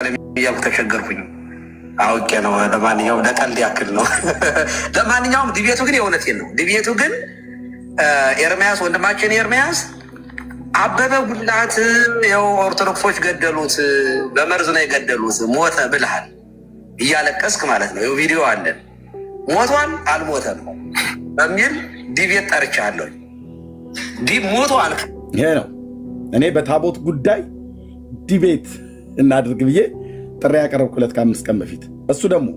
ያልኩ ተሸገርኩኝ አውቄ ነው ለማንኛውም ለቀልድ ያክል ነው ለማንኛውም ዲቤቱ ግን የእውነቴን ነው ዲቤቱ ግን ኤርሚያስ ወንድማችን ኤርሚያስ አበበ ጉላት ያው ኦርቶዶክሶች ገደሉት በመርዝ ነው የገደሉት ሞተ ብለሃል እያለቀስክ ማለት ነው ቪዲዮ አለ ሞቷል አልሞተም በሚል ዲቤት ጠርቻለሁ ሞቷል ይሄ ነው እኔ በታቦት ጉዳይ ዲቤት እናድርግ ብዬ ጥሪ ያቀረብኩለት ከ5 ቀን በፊት እሱ ደግሞ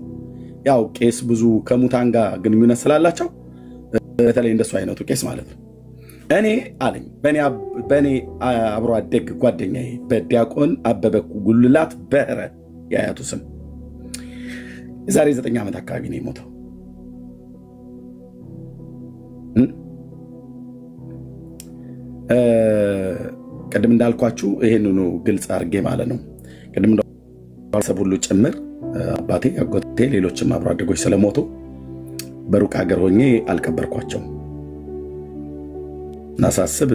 ያው ቄስ ብዙ ከሙታን ጋር ግንኙነት ስላላቸው በተለይ እንደሱ አይነቱ ቄስ ማለት ነው እኔ አለኝ በኔ አብሮ አደግ ጓደኛዬ በዲያቆን አበበ ጉልላት በህረ ያያቱ ስም ዛሬ 9 ዓመት አካባቢ ነው የሞተው ቀደም እንዳልኳችሁ ይሄንኑ ግልጽ አርጌ ማለት ነው ቀደም እንዳልሰብ ሁሉ ጭምር አባቴ አጎቴ ሌሎችም አብሮ አደጎች ስለሞቱ በሩቅ ሀገር ሆኜ አልቀበርኳቸው ናሳስብ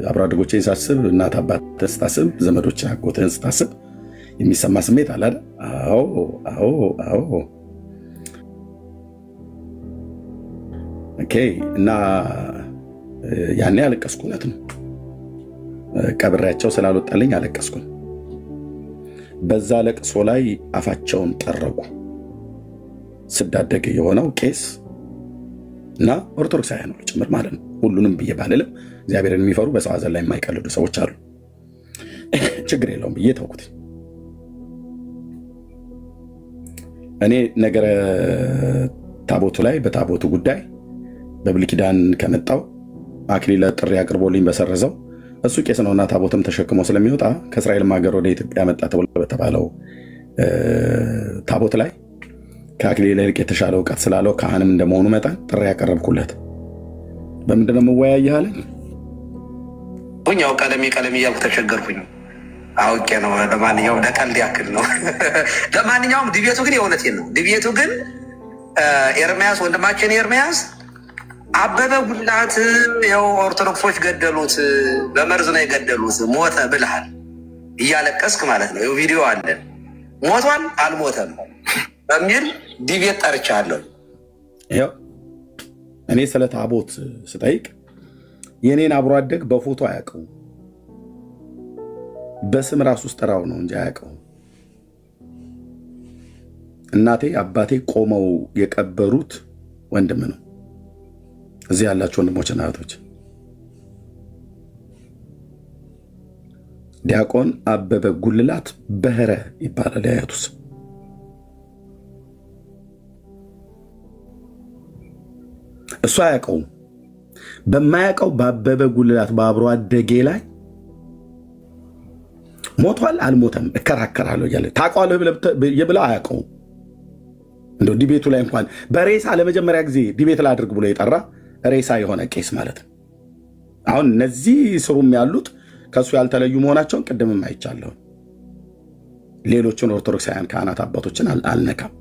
አብሮ አደጎቼን ሳስብ እናት አባት ተስታስብ ዘመዶች አጎቴን ስታስብ የሚሰማ ስሜት አለ አይደል አዎ ኦኬ እና ያኔ አለቀስኩነት ነው ቀብራቸው ስላልወጣልኝ አለቀስኩ በዛ ለቅሶ ላይ አፋቸውን ጠረጉ ስዳደግ የሆነው ቄስ እና ኦርቶዶክሳውያን ነው ጭምር ማለት ነው ሁሉንም በየባለለም እግዚአብሔርን የሚፈሩ በሰው አዘን ላይ የማይቀልዱ ሰዎች አሉ ችግር የለውም ብዬ ተውኩት እኔ ነገረ ታቦቱ ላይ በታቦቱ ጉዳይ በብሉይ ኪዳን ከመጣው አክሊለ ጥሪ አቅርቦልኝ በሰረዘው እሱ ቄስ ነውና ታቦትም ተሸክሞ ስለሚወጣ ከእስራኤል ማገር ወደ ኢትዮጵያ መጣ ተብሎ በተባለው ታቦት ላይ ከአክሊለ ልቅ የተሻለ ዕውቀት ስላለው ካህንም እንደመሆኑ መጣን ጥሪ ያቀርብኩለት በመንደነው መወያያ አለ ሁኛው ቀለም እያልኩ ተሸገርኩኝ አውቄ ነው ለማንኛውም ለቀልድ ያክል ነው ለማንኛውም ዲቤቱ ግን የእውነቴን ነው ዲቤቱ ግን ኤርሚያስ ወንድማችን ኤርሚያስ አበበ ጉላት ያው ኦርቶዶክሶች ገደሉት በመርዝ ነው የገደሉት ሞተ ብለሃል እያለቀስክ ማለት ነው ቪዲዮ አለ ሞቷል አልሞተም በሚል ዲቤት ጠርቻለሁ ያው እኔ ስለ ታቦት ስጠይቅ የኔን አብሮ አደግ በፎቶ አያውቀው በስም ራሱ ጠራው ነው እንጂ አያውቀው እናቴ አባቴ ቆመው የቀበሩት ወንድም ነው እዚህ ያላችሁ ወንድሞችና እህቶች ዲያቆን አበበ ጉልላት በህረ ይባላል ያያቱስ እሱ አያውቀው በማያውቀው በአበበ ጉልላት በአብሮ አደጌ ላይ ሞቷል አልሞተም እከራከራለሁ ያለ ታቋለ ይብለው አያውቀው እንደው ዲቤቱ ላይ እንኳን በሬሳ ለመጀመሪያ ጊዜ ዲቤት ላድርግ ብሎ የጠራ ሬሳ የሆነ ቄስ ማለት ነው አሁን እነዚህ ስሩም ያሉት ከሱ ያልተለዩ መሆናቸውን ቀደምም አይቻለሁ ሌሎችን ኦርቶዶክሳውያን ካህናት አባቶችን አልነካም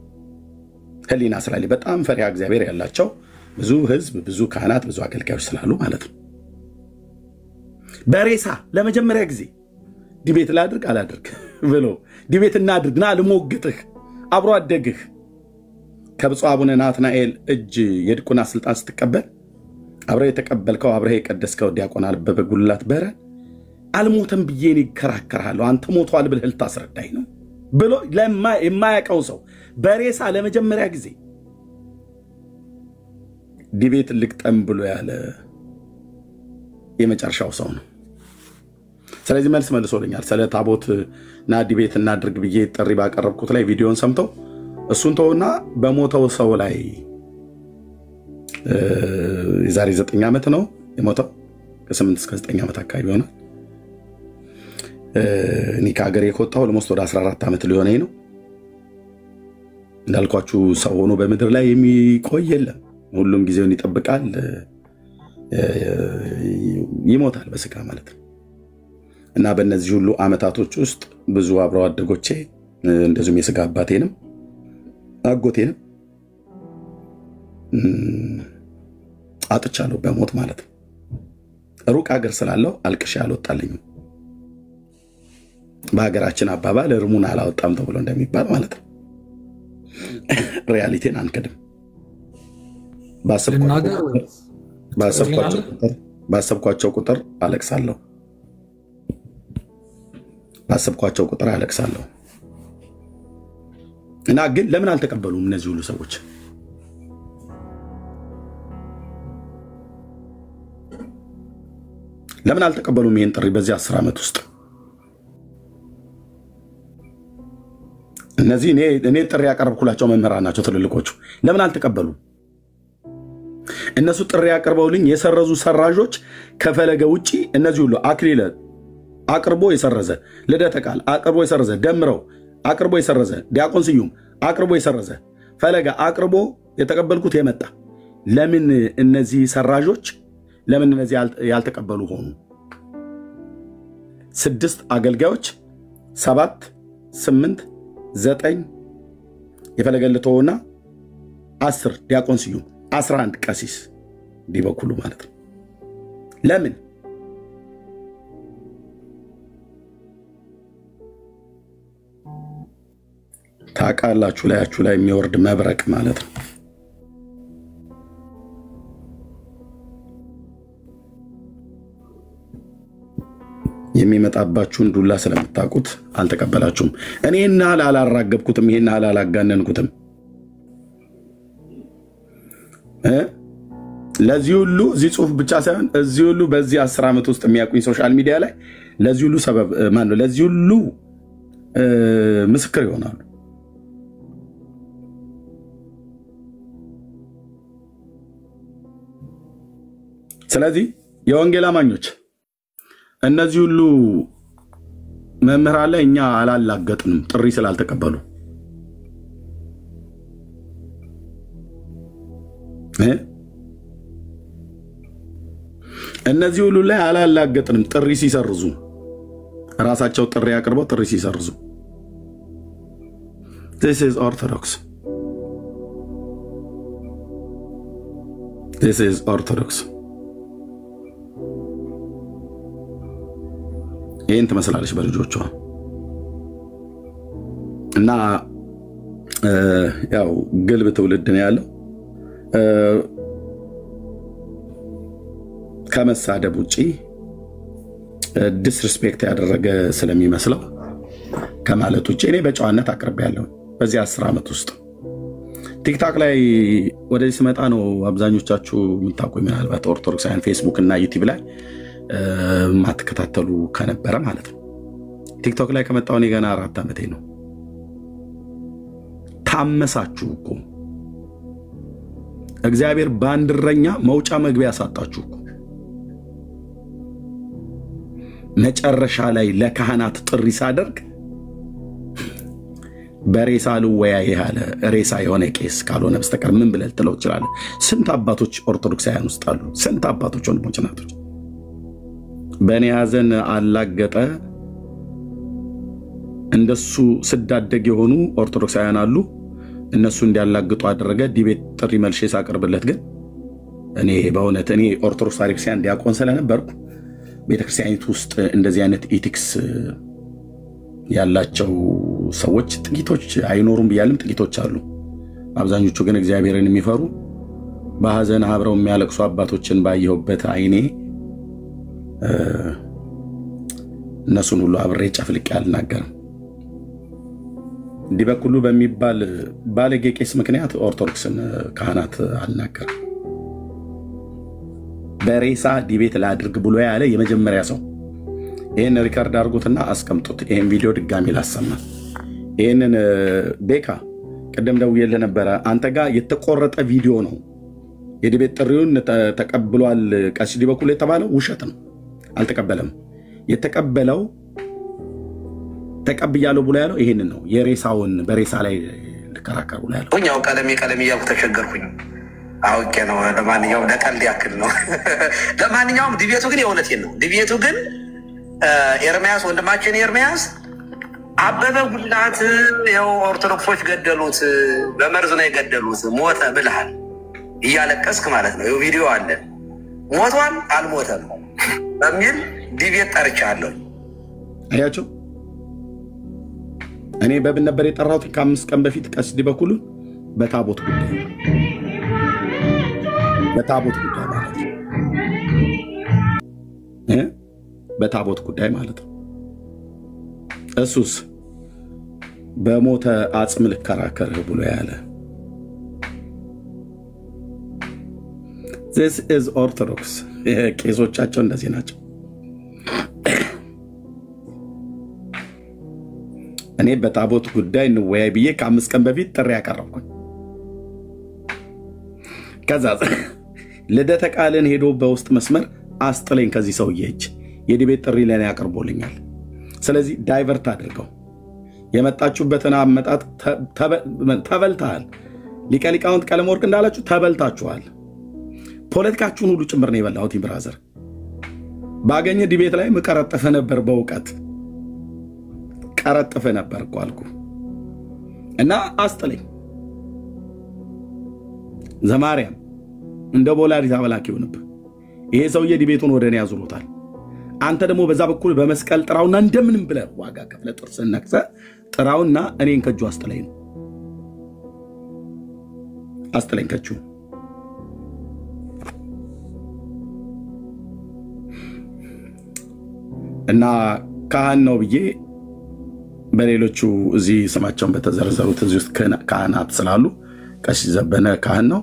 ህሊና ስላሊ በጣም ፈሪሃ እግዚአብሔር ያላቸው ብዙ ህዝብ ብዙ ካህናት ብዙ አገልጋዮች ስላሉ ማለት ነው በሬሳ ለመጀመሪያ ጊዜ ዲቤት ላድርግ አላድርግ ብሎ ዲቤት እናድርግና ልሞግጥህ አብሮ አደግህ ከብፁዕ አቡነ ናትናኤል እጅ የድቁና ስልጣን ስትቀበል አብረ የተቀበልከው አብረ የቀደስከው ዲያቆን አበበ ጉልላት በረ አልሞተም ብዬ ይከራከራለሁ አንተ ሞቷል ብለህ ልታስረዳኝ ነው ብሎ የማያውቀው ሰው በሬሳ ለመጀመሪያ ጊዜ ዲቤት ልቅጠም ብሎ ያለ የመጨረሻው ሰው ነው ስለዚህ መልስ መልሶልኛል ስለ ታቦት እና ዲቤት እናድርግ ብዬ ጥሪ ባቀረብኩት ላይ ቪዲዮን ሰምተው እሱን ተውና በሞተው ሰው ላይ የዛሬ 9 ዓመት ነው የሞተው ከ8 እስከ 9 ዓመት አካባቢ ሆነ እኔ ከሀገር የወጣው ለሞስት ወደ 14 ዓመት ሊሆነኝ ነው እንዳልኳችሁ ሰው ሆኖ በምድር ላይ የሚቆይ የለም ሁሉም ጊዜውን ይጠብቃል ይሞታል በስጋ ማለት ነው እና በእነዚህ ሁሉ አመታቶች ውስጥ ብዙ አብረው አደጎቼ እንደዚሁም የስጋ አባቴንም አጎቴንም አጥቻለሁ በሞት ማለት ነው ሩቅ ሀገር ስላለው አልቅሼ አልወጣልኝም በሀገራችን አባባል እርሙን አላወጣም ተብሎ እንደሚባል ማለት ነው። ሪያሊቲን አንከድም። ባሰብኳቸው ቁጥር አለቅሳለሁ። እና ግን ለምን አልተቀበሉም እነዚህ ሁሉ ሰዎች? ለምን አልተቀበሉም ይሄን ጥሪ? በዚህ 10 ዓመት ውስጥ እነዚህ እኔ ጥሪ ያቀረብኩላቸው መምህራን ናቸው ትልልቆቹ። ለምን አልተቀበሉም? እነሱ ጥሪ ያቀርበውልኝ የሰረዙ ሰራዦች ከፈለገ ውጪ እነዚህ ሁሉ አክሊለ አቅርቦ የሰረዘ፣ ልደተ ቃል አቅርቦ የሰረዘ፣ ደምረው አቅርቦ የሰረዘ፣ ዲያቆን ስዩም አቅርቦ የሰረዘ፣ ፈለገ አቅርቦ የተቀበልኩት የመጣ ለምን እነዚህ ሰራዦች ለምን እነዚህ ያልተቀበሉ ሆኑ? 6 አገልጋዮች 7 8 9 የፈለገልተውና 10 ዲያቆን ስዩም 11 ቀሲስ ዲበኩሉ ማለት ነው። ለምን ታውቃላችሁ? ላያችሁ ላይ የሚወርድ መብረቅ ማለት ነው። የሚመጣባችሁን ዱላ ስለምታውቁት አልተቀበላችሁም። እኔና አላራገብኩትም፣ ይሄና አላጋነንኩትም። ለዚህ ሁሉ እዚህ ጽሁፍ ብቻ ሳይሆን እዚህ ሁሉ በዚህ 10 ዓመት ውስጥ የሚያውቁኝ ሶሻል ሚዲያ ላይ ለዚህ ሁሉ ሰበብ ማን ነው? ለዚህ ሁሉ ምስክር ይሆናሉ። ስለዚህ የወንጌል አማኞች እነዚህ ሁሉ መምህራን ላይ እኛ አላላገጥንም ጥሪ ስላልተቀበሉ። እነዚህ ሁሉ ላይ አላላገጥንም ጥሪ ሲሰርዙ፣ ራሳቸው ጥሪ አቅርበው ጥሪ ሲሰርዙ። This is Orthodox. This is Orthodox. ይህን ትመስላለች በልጆቿ እና ያው ግልብ ትውልድ ነው ያለው። ከመሳደብ ውጪ ዲስሪስፔክት ያደረገ ስለሚመስለው ከማለት ውጪ እኔ በጨዋነት አቅርቤያለሁ። በዚህ 10 ዓመት ውስጥ ቲክታክ ላይ ወደዚህ ስመጣ ነው አብዛኞቻችሁ የምታውቁኝ፣ ምናልባት ኦርቶዶክሳውያን ፌስቡክ እና ዩቲዩብ ላይ ማትከታተሉ ከነበረ ማለት ነው። ቲክቶክ ላይ ከመጣሁ እኔ ገና 4 ዓመቴ ነው። ታመሳችሁ እኮ እግዚአብሔር ባንድረኛ መውጫ መግቢያ ያሳጣችሁ እኮ። መጨረሻ ላይ ለካህናት ጥሪ ሳደርግ በሬሳ ልወያይ ያለ ሬሳ የሆነ ቄስ ካልሆነ በስተቀር ምን ብለህ ልትለው ትችላለህ? ስንት አባቶች ኦርቶዶክሳውያን ውስጥ አሉ። ስንት አባቶች ወንድሞች እናቶች በእኔ ሐዘን አላገጠ እንደሱ ስዳደግ የሆኑ ኦርቶዶክሳውያን አሉ። እነሱ እንዲያላግጡ አደረገ። ዲቤት ጥሪ መልሼ ሳቀርብለት ግን እኔ በእውነት እኔ ኦርቶዶክስ ቤተክርስቲያን ዲያቆን ስለነበርኩ ቤተክርስቲያኒቱ ውስጥ እንደዚህ አይነት ኢቲክስ ያላቸው ሰዎች ጥቂቶች አይኖሩም ብያልም ጥቂቶች አሉ። አብዛኞቹ ግን እግዚአብሔርን የሚፈሩ በሐዘን አብረው የሚያለቅሱ አባቶችን ባየሁበት አይኔ እነሱን ሁሉ አብሬ ጨፍልቄ አልናገርም። ዲበኩሉ በሚባል ባለጌ ቄስ ምክንያት ኦርቶዶክስን ካህናት አልናገርም። በሬሳ ዲቤት ላድርግ ብሎ ያለ የመጀመሪያ ሰው ይሄን ሪካርድ አድርጉትና አስቀምጡት። ይሄን ቪዲዮ ድጋሚ ላሰማ። ይሄንን ቤካ ቀደም ደውዬልህ ነበር። አንተ ጋር የተቆረጠ ቪዲዮ ነው። የዲቤት ጥሪውን ተቀብሏል ቀሲስ ዲበኩሉ የተባለው ውሸት ነው። አልተቀበለም። የተቀበለው ተቀብያለሁ ብሎ ያለው ይሄንን ነው። የሬሳውን በሬሳ ላይ ልከራከሩ ላይ ያለው ሆኛው ቀለም እያልኩ ተቸገርኩኝ። አውቄ ነው። ለማንኛውም ለቀልድ ያክል ነው። ለማንኛውም ዲቤቱ ግን የእውነቴን ነው። ዲቤቱ ግን ኤርሚያስ ወንድማችን ኤርሚያስ አበበ ጉላት ያው ኦርቶዶክሶች ገደሉት፣ በመርዝ ነው የገደሉት፣ ሞተ ብለሃል እያለቀስክ ማለት ነው። ቪዲዮ አለ። ሞቷል አልሞተም በሚል ዲቤት ጠርቻለሁ። አያችሁ እኔ በምን ነበር የጠራሁት ከ5 ቀን በፊት ቀሲስ ዲበኩሉ በታቦት ጉዳይ ማለት ነው። በታቦት ጉዳይ ማለት ነው። እሱስ በሞተ አጽም ልከራከርህ ብሎ ያለ This is Orthodox ቄሶቻቸው እንደዚህ ናቸው። እኔ በታቦት ጉዳይ እንወያይ ብዬ ከ5 ቀን በፊት ጥሪ ያቀረብኩኝ ከዛ ልደተ ቃልን ሄዶ በውስጥ መስመር አስጥለኝ ከዚህ ሰውዬ እጅ የዲቤት ጥሪ ለኔ ያቀርቦልኛል። ስለዚህ ዳይቨርት አድርገው የመጣችሁበትን አመጣጥ ተበልታል። ሊቀ ሊቃውንት ቀለመወርቅ እንዳላችሁ ተበልታችኋል። ፖለቲካችሁን ሁሉ ጭምር ነው የበላሁት። ብራዘር ባገኘ ዲቤት ላይ መቀረጠፈ ነበር፣ በእውቀት ቀረጠፈ ነበር እኮ አልኩ እና አስጥለኝ ዘማርያም እንደ ቦላዲት አበላክ ይሆንብህ። ይሄ ሰውዬ ዲቤቱን ወደኔ ያዙሩታል። አንተ ደግሞ በዛ በኩል በመስቀል ጥራውና እንደምንም ብለህ ዋጋ ከፍለ ጥርስን ነክሰህ ጥራውና እኔን ከጁ አስጥለኝ ነው። አስጥለኝ ከጁ እና ካህን ነው ብዬ በሌሎቹ እዚህ ስማቸውን በተዘረዘሩት እዚህ ውስጥ ካህናት ስላሉ ቀሲስ ዘበነ ካህን ነው፣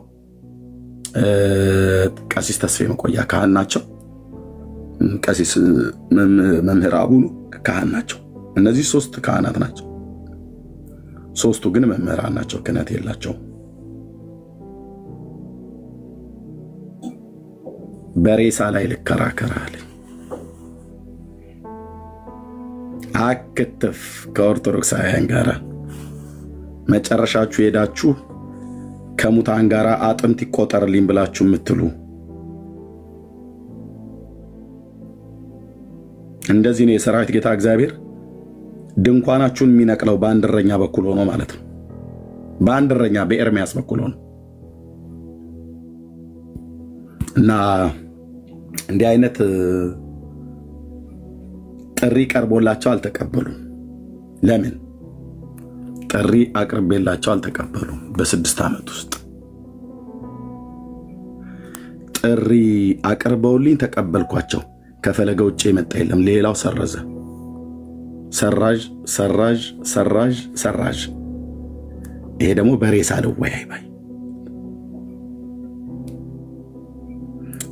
ቀሲስ ተስፋዬ መቆያ ካህን ናቸው፣ ቀሲስ መምህር አቡኑ ካህን ናቸው። እነዚህ 3 ካህናት ናቸው። 3ቱ ግን መምህራን ናቸው፣ ክህነት የላቸውም። በሬሳ ላይ ልከራከራል። አክትፍ ከኦርቶዶክሳውያን ጋር መጨረሻችሁ ሄዳችሁ ከሙታን ጋር አጥንት ይቆጠርልኝ ብላችሁ የምትሉ እንደዚህ ነው የሰራዊት ጌታ እግዚአብሔር ድንኳናችሁን የሚነቅለው በአንድ እረኛ በኩል ሆኖ ማለት ነው። በአንድ እረኛ በኤርሚያስ በኩል ሆኖ እና እንዲህ አይነት ጥሪ ቀርቦላቸው አልተቀበሉም። ለምን? ጥሪ አቅርቤላቸው አልተቀበሉም። በ6 ዓመት ውስጥ ጥሪ አቅርበውልኝ ተቀበልኳቸው። ከፈለገ ውጭ የመጣ የለም። ሌላው ሰረዘ። ሰራዥ ሰራዥ ሰራዥ ሰራዥ። ይሄ ደግሞ በሬሳ ልወያይ ባይ።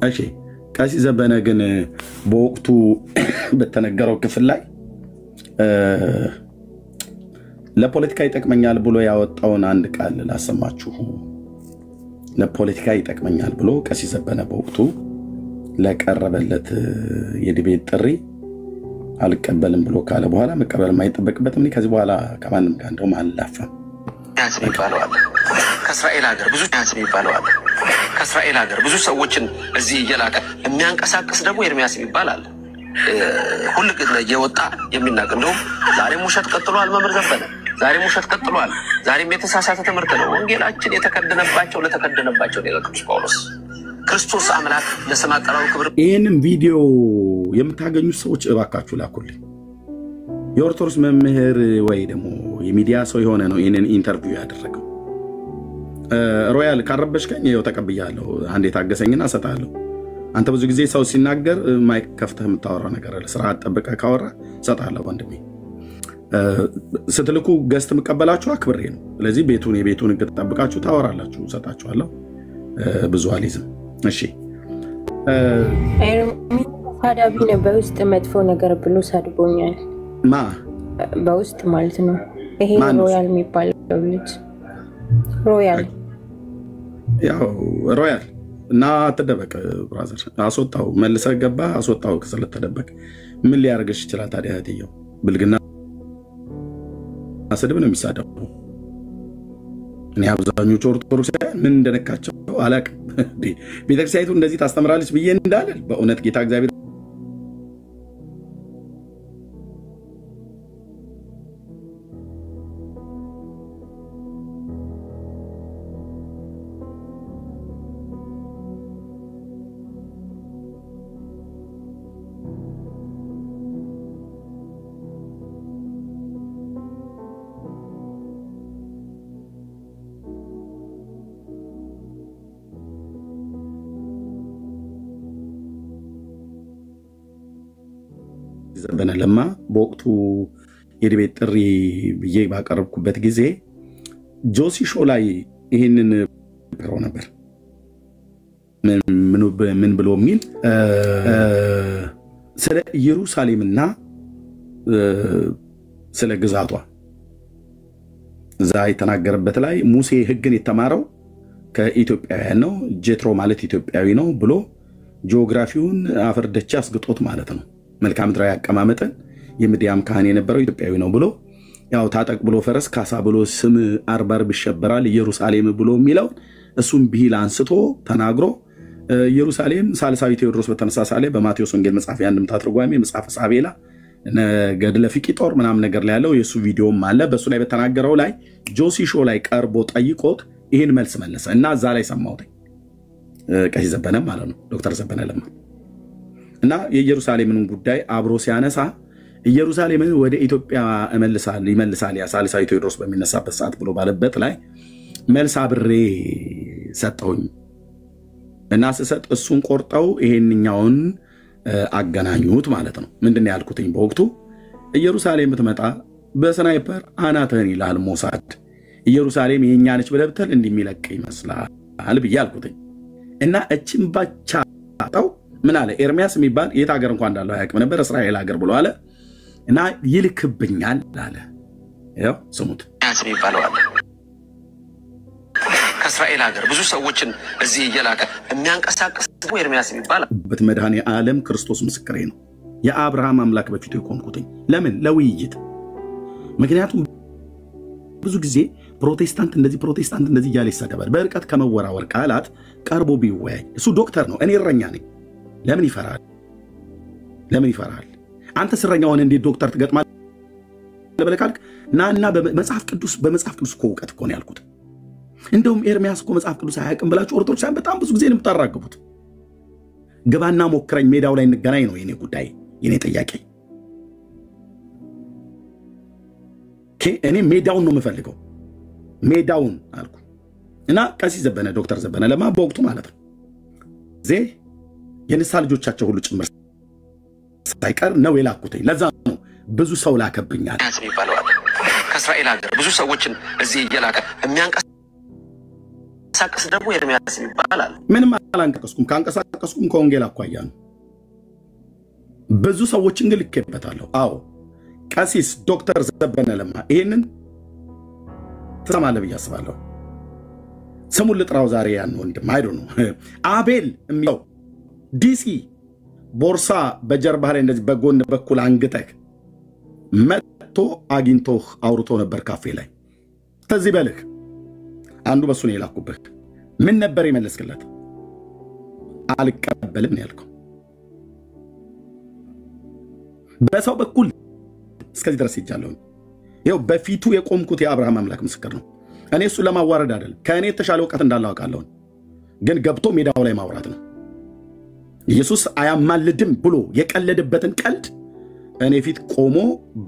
እሺ ቀሲስ ዘበነ ግን በወቅቱ በተነገረው ክፍል ላይ ለፖለቲካ ይጠቅመኛል ብሎ ያወጣውን አንድ ቃል ላሰማችሁ። ለፖለቲካ ይጠቅመኛል ብሎ ቀሲስ ዘበነ በወቅቱ ለቀረበለት የዲቤት ጥሪ አልቀበልም ብሎ ካለ በኋላ መቀበል የማይጠበቅበትም ከዚህ በኋላ ከማንም ጋር እንደውም አላፈም የሚባለው አለ። ከእስራኤል ሀገር ብዙ የሚባለው አለ። ከእስራኤል ሀገር ብዙ ሰዎችን እዚህ እየላከ የሚያንቀሳቅስ ደግሞ ኤርሚያስ የሚባል አለ። ሁሉ ግን እየወጣ የሚናገር እንደውም ዛሬም ውሸት ቀጥሏል። መምህር ዘበነ ዛሬም ውሸት ቀጥሏል። ዛሬም የተሳሳተ ትምህርት ነው። ወንጌላችን የተከደነባቸው ለተከደነባቸው ነው ቅዱስ ጳውሎስ። ክርስቶስ አምላክ ለስም አጠራሩ ክብር። ይሄንን ቪዲዮ የምታገኙ ሰዎች እባካችሁ ላኩልኝ። የኦርቶዶክስ መምህር ወይ ደግሞ የሚዲያ ሰው የሆነ ነው ይሄንን ኢንተርቪው ያደረገው። ሮያል ካረበሽከኝ ይኸው ተቀብያለሁ። አንዴ ታገሰኝና ሰጣለሁ። አንተ ብዙ ጊዜ ሰው ሲናገር ማይክ ከፍተህ የምታወራው ነገር አለ። ስርዓት ጠብቀህ ካወራ ሰጣለሁ ወንድሜ። ስትልኩ ገስት መቀበላችሁ አክብሬ ነው። ስለዚህ የቤቱን ህግ ተጠብቃችሁ ታወራላችሁ፣ ሰጣችኋለሁ። ብዙ አሊዝም። እሺ ታዳቢ ነው። በውስጥ መጥፎ ነገር ብሎ ሰድቦኛል። ማ በውስጥ ማለት ነው። ይሄ ሮያል የሚባለው ልጅ ሮያል ያው ሮያል እና ተደበቀ ብራዘር። አስወጣው መልሰ ገባ አስወጣው ስለተደበቀ ምን ሊያርግሽ ይችላል ታዲያ? እህትየው ብልግና ስድብ ነው የሚሳደው። እኔ አብዛኞቹ ኦርቶዶክሳውያን ምን እንደነካቸው አላውቅም። ቤተክርስቲያኒቱ እንደዚህ ታስተምራለች ብዬ እንዳልል በእውነት ጌታ እግዚአብሔር ዘበነ ለማ በወቅቱ የዲቤት ጥሪ ብዬ ባቀረብኩበት ጊዜ ጆሲ ሾው ላይ ይህንን ብለው ነበር። ምን ብሎ የሚል ስለ ኢየሩሳሌምና ስለ ግዛቷ እዛ የተናገረበት ላይ ሙሴ ሕግን የተማረው ከኢትዮጵያውያን ነው፣ ጄትሮ ማለት ኢትዮጵያዊ ነው ብሎ ጂኦግራፊውን አፈርደቻ አስግጦት ማለት ነው። መልክዓ ምድራዊ አቀማመጥን የምድያም ካህን የነበረው ኢትዮጵያዊ ነው ብሎ ያው ታጠቅ ብሎ ፈረስ ካሳ ብሎ ስም አርባርብ ይሸበራል ኢየሩሳሌም ብሎ የሚለው እሱም ቢል አንስቶ ተናግሮ ኢየሩሳሌም ሳልሳዊ ቴዎድሮስ በተነሳሳለ በማቴዎስ ወንጌል መጽሐፍ ያንድምታ ትርጓሜ መጽሐፍ ሳቤላ ገድለ ፊቂጦር ምናምን ነገር ላይ ያለው የሱ ቪዲዮም አለ። በሱ ላይ በተናገረው ላይ ጆሲ ሾው ላይ ቀርቦ ጠይቆት ይሄን መልስ መለሰ እና እዛ ላይ ሰማሁት። ቀሲስ ዘበነ ማለት ነው ዶክተር ዘበነ ለማ እና የኢየሩሳሌምን ጉዳይ አብሮ ሲያነሳ ኢየሩሳሌምን ወደ ኢትዮጵያ ይመልሳል ያ ሳልሳዊ ቴዎድሮስ በሚነሳበት ሰዓት ብሎ ባለበት ላይ መልስ አብሬ ሰጠሁኝ እና ስሰጥ እሱን ቆርጠው ይሄንኛውን አገናኙት ማለት ነው። ምንድነው ያልኩትኝ በወቅቱ ኢየሩሳሌም ብትመጣ በስናይፐር አናተን ይላል ሞሳድ ኢየሩሳሌም የኛ ነች ብለብተል እንደሚለቅ ይመስላል ብዬ አልኩትኝ እና እቺን ባቻ ታው ምን አለ ኤርሚያስ የሚባል የት ሀገር እንኳን እንዳለው ያውቅ ነበር እስራኤል ሀገር ብሎ አለ እና ይልክብኛል አለ። ያው ስሙት የሚባለው አለ ከእስራኤል ሀገር ብዙ ሰዎችን እዚህ እየላከ የሚያንቀሳቅስ ኤርሚያስ የሚባለው በመድኃኔ ዓለም ክርስቶስ ምስክሬ ነው። የአብርሃም አምላክ በፊቱ የቆምኩትኝ ለምን ለውይይት። ምክንያቱም ብዙ ጊዜ ፕሮቴስታንት እንደዚህ እያለ ይሰደባል። በርቀት ከመወራወር ቃላት ቀርቦ ቢወያይ እሱ ዶክተር ነው፣ እኔ እረኛ ነኝ። ለምን ይፈራል? አንተ ስረኛውን እንዴት ዶክተር ትገጥማለህ ብለህ ካልክ ናና በመጽሐፍ ቅዱስ እኮ እውቀት እኮ ነው ያልኩት። እንደውም ኤርሚያስ እኮ መጽሐፍ ቅዱስ አያውቅም ብላችሁ ኦርቶዶክሳን በጣም ብዙ ጊዜ ነው የምታራግቡት። ግባና ሞክረኝ፣ ሜዳው ላይ እንገናኝ ነው የኔ ጉዳይ፣ የኔ ጥያቄ። እኔ ሜዳውን ነው የምፈልገው፣ ሜዳውን አልኩ እና ቀሲስ ዘበነ ዶክተር ዘበነ ለማ በወቅቱ ማለት ነው የንስሐ ልጆቻቸው ሁሉ ጭምር ሳይቀር ነው የላኩትኝ። ለዛ ነው ብዙ ሰው ላከብኛል። ከእስራኤል ሀገር ብዙ ሰዎችን እዚህ እየላከ የሚያንቀሳቅስ ደግሞ ኤርሚያስ ይባላል። ምንም አላንቀሳቀስኩም፣ ካንቀሳቀስኩም ከወንጌል አኳያ ነው። ብዙ ሰዎችን ግን ልኬበታለሁ። አዎ ቀሲስ ዶክተር ዘበነ ለማ ይሄንን ትሰማለህ ብዬ አስባለሁ። ስሙን ልጥራው ዛሬ ያን ወንድም አይዶ ነው አቤል የሚለው ዲሲ ቦርሳ በጀርባ ላይ እንደዚህ በጎን በኩል አንግተህ መጥቶ አግኝቶህ አውርቶ ነበር ካፌ ላይ። ተዚህ በልህ አንዱ በሱ ነው የላኩብህ። ምን ነበር የመለስክለት? አልቀበልም ነው ያልከው። በሰው በኩል እስከዚህ ድረስ ይጃለሁ። ይሄው በፊቱ የቆምኩት የአብርሃም አምላክ ምስክር ነው። እኔ እሱ ለማዋረድ አይደለም፣ ከእኔ የተሻለ እውቀት እንዳለው አውቃለሁ። ግን ገብቶ ሜዳው ላይ ማውራት ነው። ኢየሱስ አያማልድም ብሎ የቀለደበትን ቀልድ እኔ ፊት ቆሞ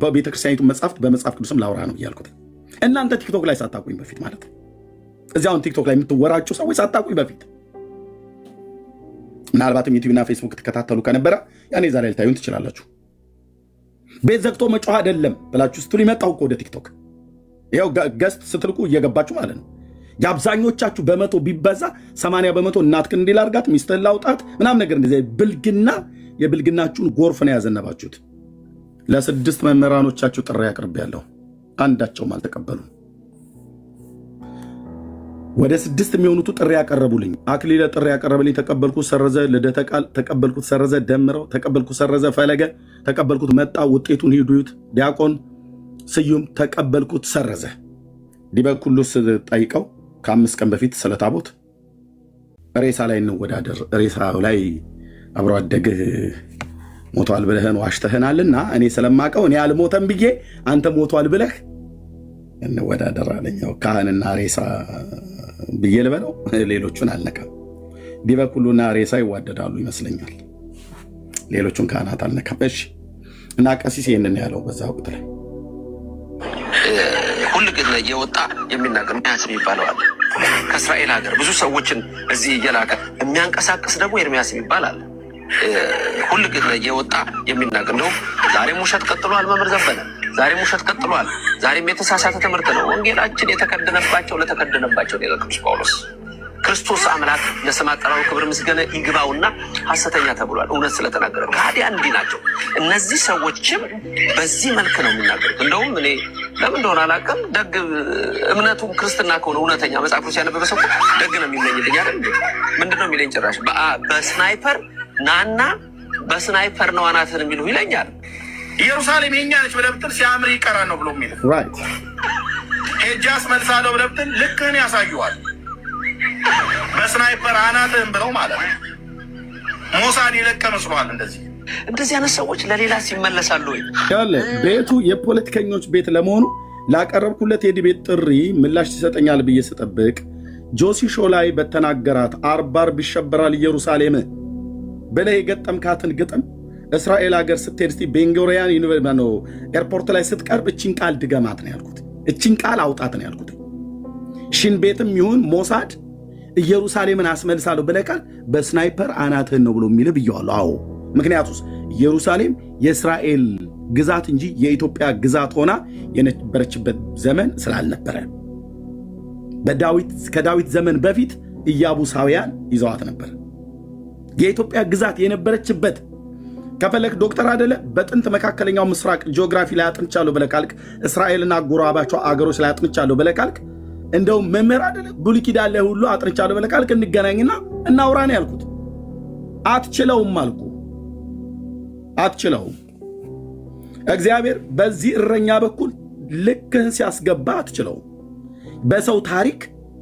በቤተክርስቲያኒቱ መጽሐፍት በመጽሐፍ ቅዱስም ላውራ ነው ያልኩት። እናንተ ቲክቶክ ላይ ሳታቁኝ በፊት ማለት ነው። እዚያውን ቲክቶክ ላይ የምትወራጩ ሰዎች ሳታቁኝ በፊት ምናልባትም ዩቲዩብና ፌስቡክ ተከታተሉ ከነበረ ያኔ ዛሬ ልታዩን ትችላላችሁ። ቤት ዘግቶ መጮህ አይደለም ብላችሁ ስትሉ ይመጣው እኮ ወደ ቲክቶክ ያው ገስት ስትልቁ እየገባችሁ ማለት ነው። የአብዛኞቻችሁ በመቶ ቢበዛ 80 በመቶ እናትክን እንዲል አርጋት ሚስትህን ላውጣት ምናምን ነገር እንደዚህ ብልግና የብልግናችሁን ጎርፍ ነው ያዘነባችሁት። ለስድስት መምህራኖቻችሁ ጥሪ አቅርቤያለሁ፣ አንዳቸውም አልተቀበሉም። ወደ 6 የሚሆኑት ጥሪ ያቀረቡልኝ አክሊለ ጥሪ ያቀረበልኝ ተቀበልኩት ሰረዘ፣ ልደተ ቃል ተቀበልኩት ሰረዘ፣ ደምረው ተቀበልኩት ሰረዘ፣ ፈለገ ተቀበልኩት መጣ፣ ውጤቱን ሂዱት፣ ዲያቆን ስዩም ተቀበልኩት ሰረዘ። ዲበኩሉስ ጠይቀው ከ5 ቀን በፊት ስለታቦት ሬሳ ላይ እንወዳደር፣ ሬሳው ላይ አብሮ አደግህ ሞቷል ብለህን ዋሽተህናልና እኔ ስለማቀው እኔ አልሞተም ብዬ አንተ ሞቷል ብለህ እንወዳደር አለኝ። ካህንና ሬሳ ብዬ ልበለው፣ ሌሎቹን አልነካም። ዲበኩሉና ሬሳ ይዋደዳሉ ይመስለኛል፣ ሌሎቹን ካህናት አልነካም። እሺ እና ቀሲስ ይሄንን ያለው በዛ ወቅት ላይ ሁሉ ግን የወጣ የሚናገር ኤርሚያስ የሚባለው አለ። ከእስራኤል ሀገር ብዙ ሰዎችን እዚህ እየላከ የሚያንቀሳቅስ ደግሞ ኤርሚያስ ይባላል። ሁሉ ግን የወጣ የሚናገር ነው ዛሬም ውሸት ቀጥሏል። መምህር ዘበነ ዛሬም ውሸት ቀጥሏል። ዛሬም የተሳሳተ ትምህርት ነው። ወንጌላችን የተከደነባቸው ለተከደነባቸው ነው ቅዱስ ጳውሎስ። ክርስቶስ አምላክ ለስም አጠራሩ ክብር ምስጋና ይግባውና ሐሰተኛ ተብሏል። እውነት ስለተናገረ ከሃዲያን እንዲህ ናቸው። እነዚህ ሰዎችም በዚህ መልክ ነው የሚናገሩት። እንደውም እኔ ለምን እንደሆነ አላውቅም፣ ደግ እምነቱ ክርስትና ከሆነ እውነተኛ መጽሐፍ ቅዱስ ያነበበ ሰው ደግ ነው የሚመኝልኝ አይደል? ምንድን ነው የሚለኝ? ጭራሽ በስናይፐር ናና በስናይፐር ነው አናትን የሚሉ ይለኛል። ኢየሩሳሌም የኛ ነች ብለህ ብትል ሲያምር ይቀራል ነው ብሎ የሚለው ራይት ሄጃስ መልሳለሁ ብለህ ብትል ልክህን ያሳዩዋል። በስናይፐር አናትህን ብለው ማለት ነው። ሞሳድ ይለቀ መስሏል። እንደዚህ አይነት ሰዎች ለሌላ ሲመለሳሉ ወይ ያለ ቤቱ የፖለቲከኞች ቤት ለመሆኑ ላቀረብኩለት የዲቤት ጥሪ ምላሽ ይሰጠኛል ብዬ ስጠብቅ ጆሲ ሾው ላይ በተናገራት አርባር ቢሸበራል ኢየሩሳሌም በላይ የገጠምካትን ግጥም እስራኤል ሀገር ስትሄድ እስቲ ቤንጎሪያን ዩኒቨርሲቲ ነው ኤርፖርት ላይ ስትቀርብ እቺን ቃል ድገማት ነው ያልኩት። እቺን ቃል አውጣት ነው ያልኩት። ሽን ቤትም ይሁን ሞሳድ ኢየሩሳሌምን አስመልሳለሁ ብለቃል በስናይፐር አናትህን ነው ብሎ የሚል ብየዋለሁ። አዎ ምክንያቱስ ኢየሩሳሌም የእስራኤል ግዛት እንጂ የኢትዮጵያ ግዛት ሆና የነበረችበት ዘመን ስላልነበረ ከዳዊት ዘመን በፊት ኢያቡሳውያን ይዘዋት ነበር። የኢትዮጵያ ግዛት የነበረችበት ከፈለክ ዶክተር አይደለ በጥንት መካከለኛው ምስራቅ ጂኦግራፊ ላይ አጥንቻለሁ ብለካልክ እስራኤልና ጎራባቸው አገሮች ላይ አጥንቻለሁ ብለካልክ እንደው መምህር አይደለ ብሉይ ኪዳን ላይ ሁሉ አጥንቻለሁ ብለካልክ እንገናኝና እናውራን ያልኩት። አትችለውም አልኩ። አትችለውም። እግዚአብሔር በዚህ እረኛ በኩል ልክህን ሲያስገባ አትችለውም። በሰው ታሪክ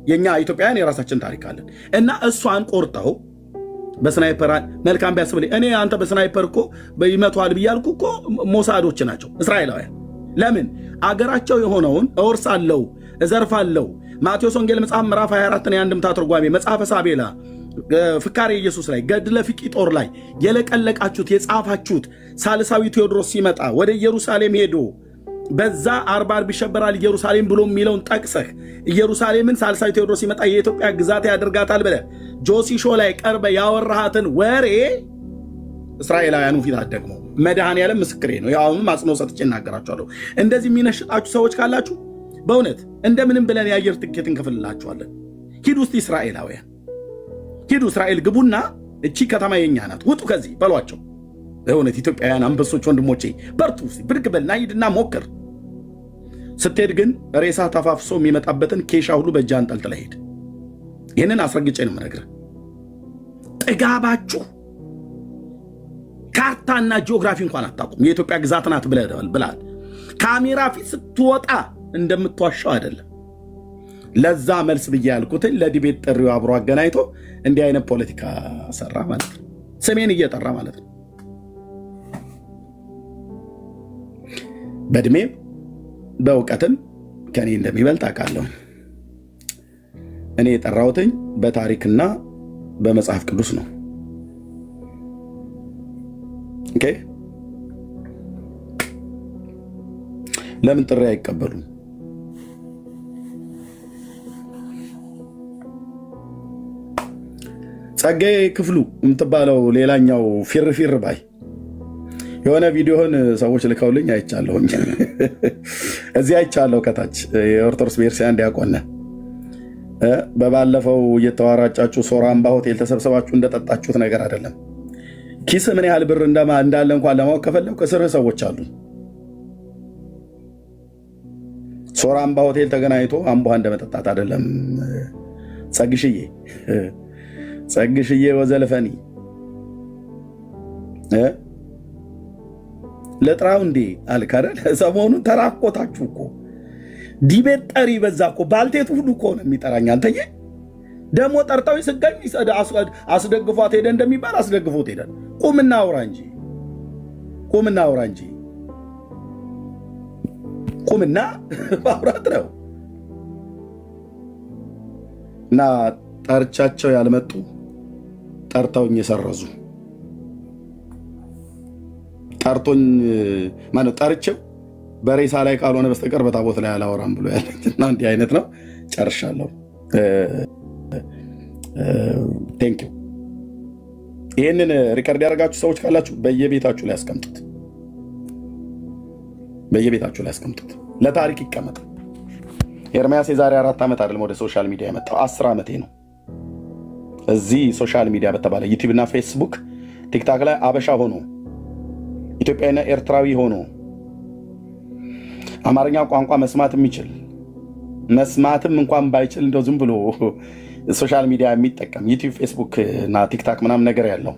የኛ ኢትዮጵያውያን የራሳችን ታሪክ አለን እና እሷን ቆርጠው በስናይፐር መልካም ቢያስብልኝ እኔ አንተ በስናይፐር እኮ በይመቷል ብያልኩ እኮ ሞሳዶች ናቸው እስራኤላውያን። ለምን አገራቸው የሆነውን እወርሳለሁ እዘርፋለሁ። ማቴዎስ ወንጌል መጽሐፍ ምዕራፍ 24 ነው አንድምታ ትርጓሜ መጽሐፈ ሳቤላ ፍካሬ ኢየሱስ ላይ ገድለ ፊቂጦር ላይ የለቀለቃችሁት የጻፋችሁት ሳልሳዊ ቴዎድሮስ ሲመጣ ወደ ኢየሩሳሌም ሄዶ በዛ አርባር ቢሸበራል ኢየሩሳሌም ብሎ የሚለውን ጠቅሰህ ኢየሩሳሌምን ሳልሳዊ ቴዎድሮስ ሲመጣ የኢትዮጵያ ግዛት ያደርጋታል ብለህ ጆሲ ሾው ላይ ቀርበ ያወራሃትን ወሬ እስራኤላውያኑ ፊት አደግሞ መድኃኔዓለም ምስክሬ ነው። ያውም ማጽኖ ሰጥቼ እናገራችኋለሁ። እንደዚህ የሚነሽጣችሁ ሰዎች ካላችሁ በእውነት እንደምንም ብለን የአየር ትኬት እንከፍልላችኋለን። ሂዱ እስቲ እስራኤላውያን ሂዱ፣ እስራኤል ግቡና እቺ ከተማ የኛ ናት ውጡ ከዚህ በሏቸው። በእውነት ኢትዮጵያውያን አንበሶች ወንድሞቼ በርቱ፣ ብድግ በልና ሂድና ሞክር። ስትሄድ ግን ሬሳ ተፋፍሶ የሚመጣበትን ኬሻ ሁሉ በእጅ አንጠልጥለህ ሂድ። ይህንን አስረግጬ ነው የምነግርህ። ጥጋባችሁ ካርታና ጂኦግራፊ እንኳን አታውቁም። የኢትዮጵያ ግዛት ናት ብለሃል። ካሜራ ፊት ስትወጣ እንደምትዋሻው አይደለም። ለዛ መልስ ብዬ ያልኩትን ለዲቤት ጥሪው አብሮ አገናኝቶ እንዲህ አይነት ፖለቲካ ሰራ ማለት ነው። ስሜን እየጠራ ማለት ነው። በእድሜም በእውቀትም ከኔ እንደሚበልጥ አውቃለሁ። እኔ የጠራሁትኝ በታሪክና በመጽሐፍ ቅዱስ ነው። ኦኬ ለምን ጥሪ አይቀበሉም? ጸጋዬ ክፍሉ የምትባለው ሌላኛው ፊርፊር ባይ የሆነ ቪዲዮን ሰዎች ልከውልኝ አይቻለሁኝ። እዚህ አይቻለሁ ከታች የኦርቶዶክስ ቤተክርስቲያን ዲያቆን በባለፈው እየተዋራጫችሁ ሶራምባ ሆቴል ተሰብስባችሁ እንደጠጣችሁት ነገር አይደለም። ኪስ ምን ያህል ብር እንዳለ እንኳን ለማወቅ ከፈለኩ ከስርህ ሰዎች አሉ። ሶራምባ ሆቴል ተገናኝቶ አምቧ እንደመጠጣት አይደለም። ጸግሽዬ ወዘልፈኒ ለጥራው እንዴ አልካረ ሰሞኑን ተራቆታችሁ እኮ ዲቤት ጠሪ በዛ እኮ ባልቴት ሁሉ እኮ ነው የሚጠራኝ። አንተዬ ደሞ ጠርታው ይስጋኝ አስደግፏት ሄደ እንደሚባል አስደግፎት ሄደ። ቁምና አውራ እንጂ ቁምና ማውራት ነው። እና ጠርቻቸው ያልመጡ ጠርተውኝ የሰረዙ ጠርቶኝ ማነው ጠርቼው በሬሳ ላይ ካልሆነ በስተቀር በታቦት ላይ አላወራም ብሎ ያለኝና እንዲህ አይነት ነው። ጨርሻለሁ። ቴንክ ዩ። ይሄንን ሪከርድ ያደርጋችሁ ሰዎች ካላችሁ በየቤታችሁ ላይ አስቀምጡት። በየቤታችሁ ላይ አስቀምጡት፣ ለታሪክ ይቀመጥ። ኤርሚያስ የዛሬ 4 ዓመት አይደለም ወደ ሶሻል ሚዲያ የመጣው 10 ዓመቴ ነው። እዚህ ሶሻል ሚዲያ በተባለ ዩቲዩብ እና ፌስቡክ ቲክታክ ላይ አበሻ ሆኖ ኢትዮጵያዊና ኤርትራዊ ሆኖ አማርኛ ቋንቋ መስማት የሚችል መስማትም እንኳን ባይችል እንደው ዝም ብሎ ሶሻል ሚዲያ የሚጠቀም ዩቲዩብ ፌስቡክ እና ቲክታክ ምናምን ነገር ያለው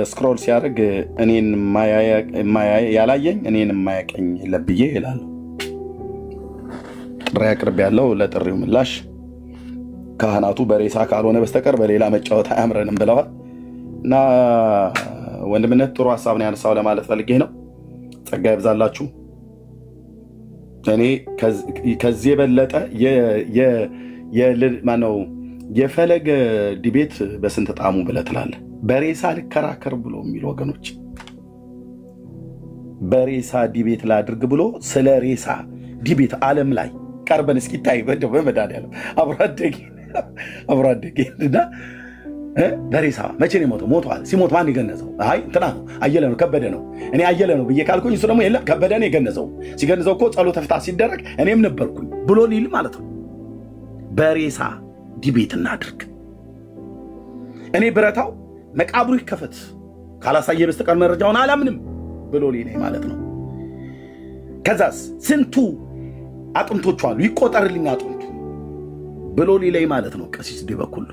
ስክሮል ሲያደርግ እኔን ያላየኝ እኔን የማያቀኝ ለብዬ ይላል። ጥሪ አቅርብ ያለው ለጥሪው ምላሽ ካህናቱ በሬሳ ካልሆነ በስተቀር በሌላ መጫወት አያምረንም ብለዋል። እና ወንድምነት ጥሩ ሐሳብ ነው ያነሳው ለማለት ፈልጌ ነው። ጸጋ ይብዛላችሁ። እኔ ከዚህ የበለጠ ማነው የፈለገ ዲቤት በስንት ጣሙ ብለህ ትላለህ? በሬሳ ልከራከር ብሎ የሚሉ ወገኖች በሬሳ ዲቤት ላድርግ ብሎ ስለ ሬሳ ዲቤት ዓለም ላይ ቀርበን እስኪታይ በመድኃኒዓለም አብሮ አደጌ እና በሬሳ መቼ ነው የሞተው? ሞቷል። ሲሞት ማን የገነዘው? አይ እንትና ነው አየለ ነው ከበደ ነው። እኔ አየለ ነው ብዬ ካልኩኝ እሱ ደግሞ የለም ከበደ ነው የገነዘው። ሲገነዘው እኮ ጸሎተ ፍትሐት ሲደረግ እኔም ነበርኩኝ ብሎ ሊል ማለት ነው። በሬሳ ዲቤት እናድርግ። እኔ ብረታው መቃብሩ ይከፈት ካላሳየ በስተቀር መረጃውን አላምንም ብሎ ሊል ማለት ነው። ከዛስ ስንቱ አጥንቶቹ አሉ ይቆጠርልኝ አጥንቱ ብሎ ሊል ማለት ነው። ቀሲስ ዲበኩሉ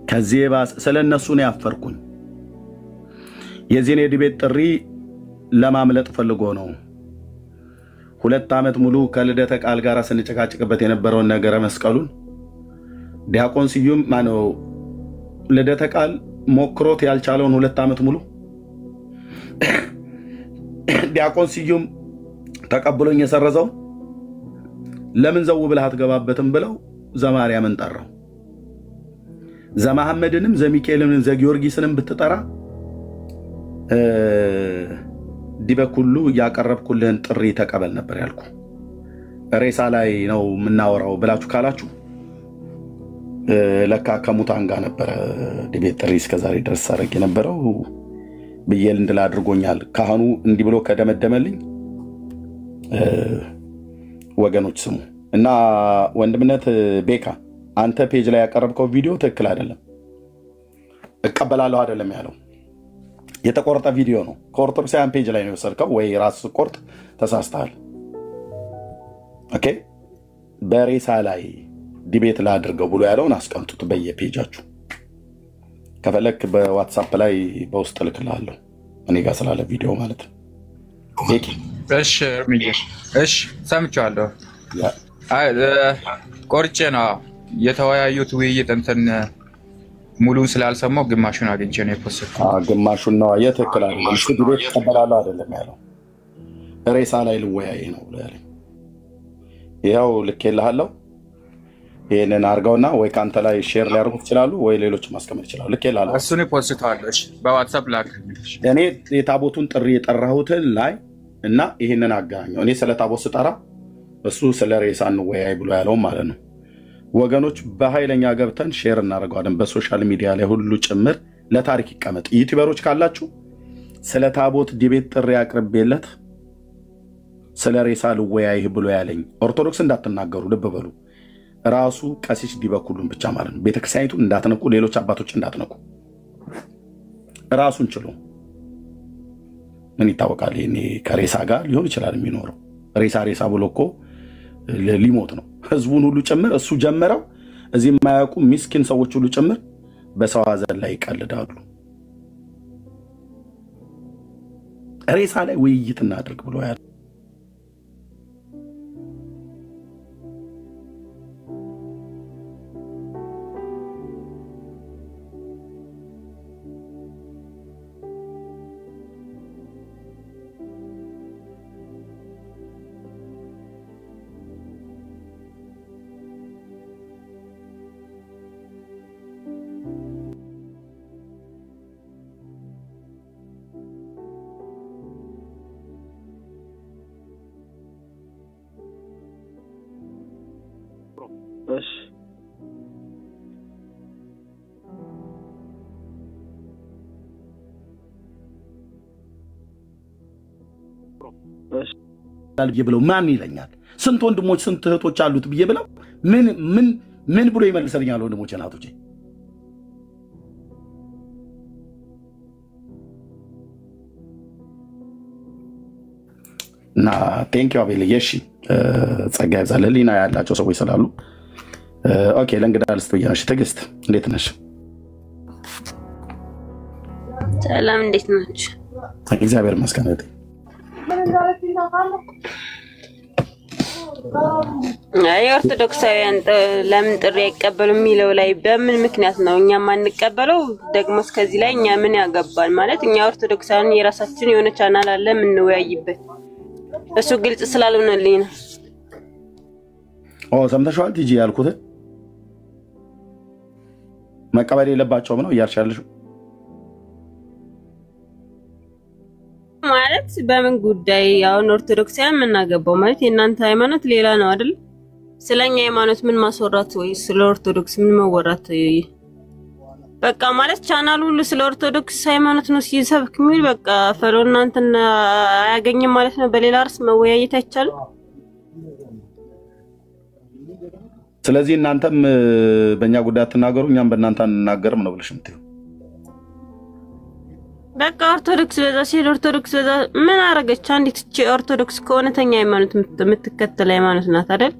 ከዚህ ባስ ስለነሱ ነው ያፈርኩኝ። የዚህን የዲቤት ጥሪ ለማምለጥ ፈልጎ ነው 2 ዓመት ሙሉ ከልደተ ቃል ጋር ስንጨቃጭቅበት የነበረውን ነገረ መስቀሉን ዲያቆን ስዩም ማነው ልደተ ቃል ሞክሮት ያልቻለውን 2 ዓመት ሙሉ ዲያቆን ስዩም ተቀብሎኝ የሰረዘው ለምን ዘው ብለህ አትገባበትም ብለው ዘማርያምን ጠራው። ዘመሐመድንም ዘሚካኤልንም ዘጊዮርጊስንም ብትጠራ ዲበኩሉ ያቀረብኩልህን ጥሪ ተቀበል ነበር ያልኩ። ሬሳ ላይ ነው የምናወራው ብላችሁ ካላችሁ ለካ ከሙታን ጋር ነበር ዲቤት ጥሪ እስከዛሬ ድረስ አረግ የነበረው ብዬል እንድላ አድርጎኛል። ካህኑ እንዲህ ብሎ ከደመደመልኝ ወገኖች ስሙ እና ወንድምነት ቤካ አንተ ፔጅ ላይ ያቀረብከው ቪዲዮ ትክክል አይደለም። እቀበላለሁ አይደለም ያለው የተቆረጠ ቪዲዮ ነው። ከኦርቶዶክሳውያን ፔጅ ላይ ነው የወሰድከው ወይ ራስ ቆርጥ ተሳስተሃል። ኦኬ በሬሳ ላይ ዲቤት ላድርገው ብሎ ያለውን አስቀምጡት በየፔጃችሁ። ከፈለክ በዋትስአፕ ላይ በውስጥ ልክልሃለሁ እኔ ጋር ስላለ ቪዲዮ ማለት ነው። እሺ እሺ ሰምቻለሁ። ቆርጬ ነው የተወያዩት ውይይት እንትን ሙሉን ስላልሰማው ግማሹን አግኝቼ ነው የፖስትኩት። ግማሹን ነው ትክክል አይደለም። እሱ ዲቤት ተቀበላለሁ አይደለም ያለው ሬሳ ላይ ልወያይ ነው ያለኝ። ይሄው ልኬልሃለሁ። ይሄንን አርጋውና ወይ ካንተ ላይ ሼር ሊያደርጉት ይችላሉ ወይ ሌሎች ማስቀመጥ ይችላሉ። ልኬልሃለሁ። እሱን ፖስትታለሁ። እሺ በዋትስአፕ ላክልኝ። እኔ የታቦቱን ጥሪ የጠራሁትን ላይ እና ይሄንን አጋኛው እኔ ስለ ታቦት ስጠራ እሱ ስለ ሬሳ እንወያይ ብሎ ያለው ማለት ነው። ወገኖች በኃይለኛ ገብተን ሼር እናደርጋለን በሶሻል ሚዲያ ላይ ሁሉ ጭምር ለታሪክ ይቀመጥ። ዩቲዩበሮች ካላችሁ ስለ ታቦት ዲቤት ጥሪ አቅርቤለት ስለ ሬሳ ልወያይ ብሎ ያለኝ ኦርቶዶክስ እንዳትናገሩ ልብ በሉ። ራሱ ቀሲስ ዲበኩሉን ብቻ ማለት ነው። ቤተክርስቲያኒቱን እንዳትነኩ፣ ሌሎች አባቶች እንዳትነኩ። ራሱን ችሎ ምን ይታወቃል? እኔ ከሬሳ ጋር ሊሆን ይችላል የሚኖረው። ሬሳ ብሎ እኮ ሊሞት ነው። ህዝቡን ሁሉ ጭምር እሱ ጀመረው። እዚህ የማያውቁ ምስኪን ሰዎች ሁሉ ጭምር በሰው ሀዘን ላይ ይቀልዳሉ። ሬሳ ላይ ውይይት እናድርግ ብሎ ያለ ብዬ ብለው ማን ይለኛል? ስንት ወንድሞች ስንት እህቶች አሉት ብዬ ብለው ምን ብሎ ይመልሰልኛል? ወንድሞች እናቶቼ እና ቴንክ ዩ አቤል የሺ ጸጋ ይብዛልህ። ሊና ያላቸው ሰዎች ስላሉ ኦኬ። ለእንግዳ ልስጥ ብያለሽ። ትዕግስት እንዴት ነሽ? ሰላም እንዴት ናችሁ? እግዚአብሔር ይመስገን። የኦርቶዶክሳውያን ለምን ጥሪ አይቀበሉም የሚለው ላይ በምን ምክንያት ነው እኛ ማንቀበለው? ደግሞ እስከዚህ ላይ እኛ ምን ያገባል? ማለት እኛ ኦርቶዶክሳውያን የራሳችን የሆነ ቻናል አለ የምንወያይበት፣ እሱ ግልጽ ስላልሆነልኝ ነው። ሰምተሽዋል ቲጂ ያልኩት መቀበል የለባቸውም ነው እያልሽ ያለሽው? ማለት በምን ጉዳይ? አሁን ኦርቶዶክሳውያን የምናገባው ማለት የእናንተ ሃይማኖት ሌላ ነው አይደል? ስለኛ ሃይማኖት ምን ማስወራት ወይ ስለ ኦርቶዶክስ ምን መወራት? በቃ ማለት ቻናል ሁሉ ስለ ኦርቶዶክስ ሃይማኖት ነው ሲሰብክ የሚል በቃ ፈሎ እናንተን አያገኝም ማለት ነው። በሌላ ርዕስ መወያየት አይቻልም። ስለዚህ እናንተም በእኛ ጉዳይ አትናገሩ፣ እኛም በእናንተ አንናገርም ነው ብለሽ የምትይው? በቃ ኦርቶዶክስ በዛ ሲል ኦርቶዶክስ በዛ ምን አረገች? አንዲት እቺ ኦርቶዶክስ ከሆነተኛ ሃይማኖት የምትከተል ሃይማኖት ናት አይደል?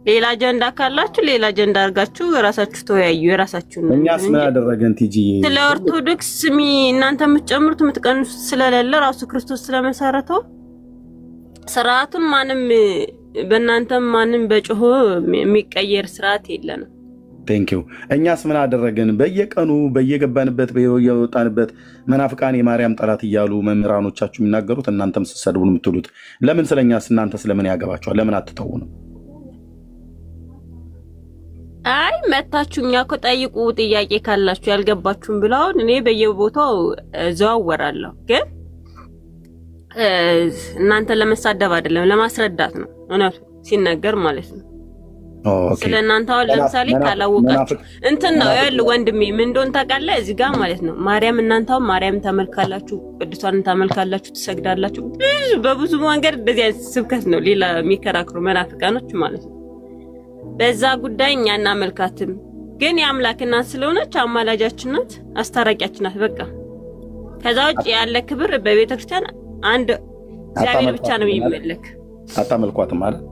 ሌላ አጀንዳ ካላችሁ ሌላ አጀንዳ አድርጋችሁ ራሳችሁ ተወያዩ። የራሳችሁ ነው። እኛስ ምን አደረገን ቲጂ? ስለ ኦርቶዶክስ እናንተ የምትጨምሩት የምትቀንሱት ስለሌለ ራሱ ክርስቶስ ስለመሰረተው ስርዓቱን ማንም በእናንተም ማንም በጮሆ የሚቀየር ስርዓት የለንም። ቴንክ ዩ። እኛስ ምን አደረገን? በየቀኑ በየገባንበት በየወጣንበት መናፍቃን የማርያም ጠላት እያሉ መምህራኖቻችሁ የሚናገሩት እናንተም ስትሰድቡን የምትሉት ለምን? ስለኛስ እናንተ ስለምን ያገባችኋል? ለምን አትተውንም? አይ መታችሁ እኛ እኮ ጠይቁ ጥያቄ ካላችሁ ያልገባችሁም ብለው እኔ በየቦታው ዘዋወራለሁ። ግን እናንተ ለመሳደብ አይደለም ለማስረዳት ነው እውነቱ ሲነገር ማለት ነው። ስለናንተ አሁን ለምሳሌ ካላወቃችሁ እንትን ነው ያለ ወንድሜ ምን እንደሆነ ታውቃለህ? እዚህ ጋር ማለት ነው ማርያም እናንተው ማርያም ተመልካላችሁ፣ ቅዱሳን ተመልካላችሁ፣ ትሰግዳላችሁ። በብዙ መንገድ እንደዚህ አይነት ስብከት ነው ሌላ የሚከራክሩ መናፍቃኖች ማለት ነው። በዛ ጉዳይ እኛ እናመልካትም፣ ግን የአምላክ እናት ስለሆነች አማላጃችን ናት፣ አስታራቂያችን ናት። በቃ ከዛ ውጭ ያለ ክብር በቤተክርስቲያን አንድ እግዚአብሔር ብቻ ነው የሚመለክ። አታመልኳትም ማለት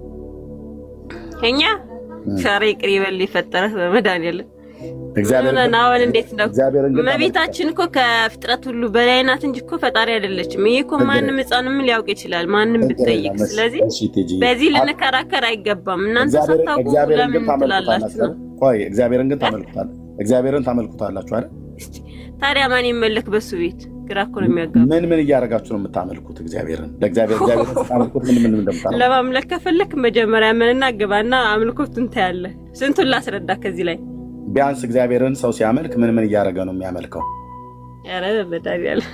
እኛ ሻሬ ቅሪበል ይፈጠረ በመድኃኒዓለም እግዚአብሔር ነው። እንዴት ነው መቤታችን እኮ ከፍጥረት ሁሉ በላይ ናት እንጂ እኮ ፈጣሪ አይደለችም። ይሄ እኮ ማንም ሕፃንም ሊያውቅ ይችላል ማንም ብትጠይቅ። ስለዚህ በዚህ ልንከራከር አይገባም። እናንተ ሳታውቁ ለምን ትላላችሁ? ቆይ እግዚአብሔርን ግን ታመልኩታላችሁ፣ እግዚአብሔርን ታመልኩታላችሁ አይደል? ታዲያ ማን ይመለክ በሱ ቤት? ግራ እኮ ነው የሚያጋባው። ምን እያደረጋችሁ ነው የምታመልኩት? እግዚአብሔርን እግዚአብሔርን ታመልኩት ምን እንደምታመልኩት ለማምለክ ከፈለክ መጀመሪያ ምንና ግባና አምልኮቱን ታያለህ። ስንቱን ላስረዳ ከዚህ ላይ ቢያንስ እግዚአብሔርን ሰው ሲያመልክ ምን እያደረገ ነው የሚያመልከው? ኧረ በመድኃኒዓለም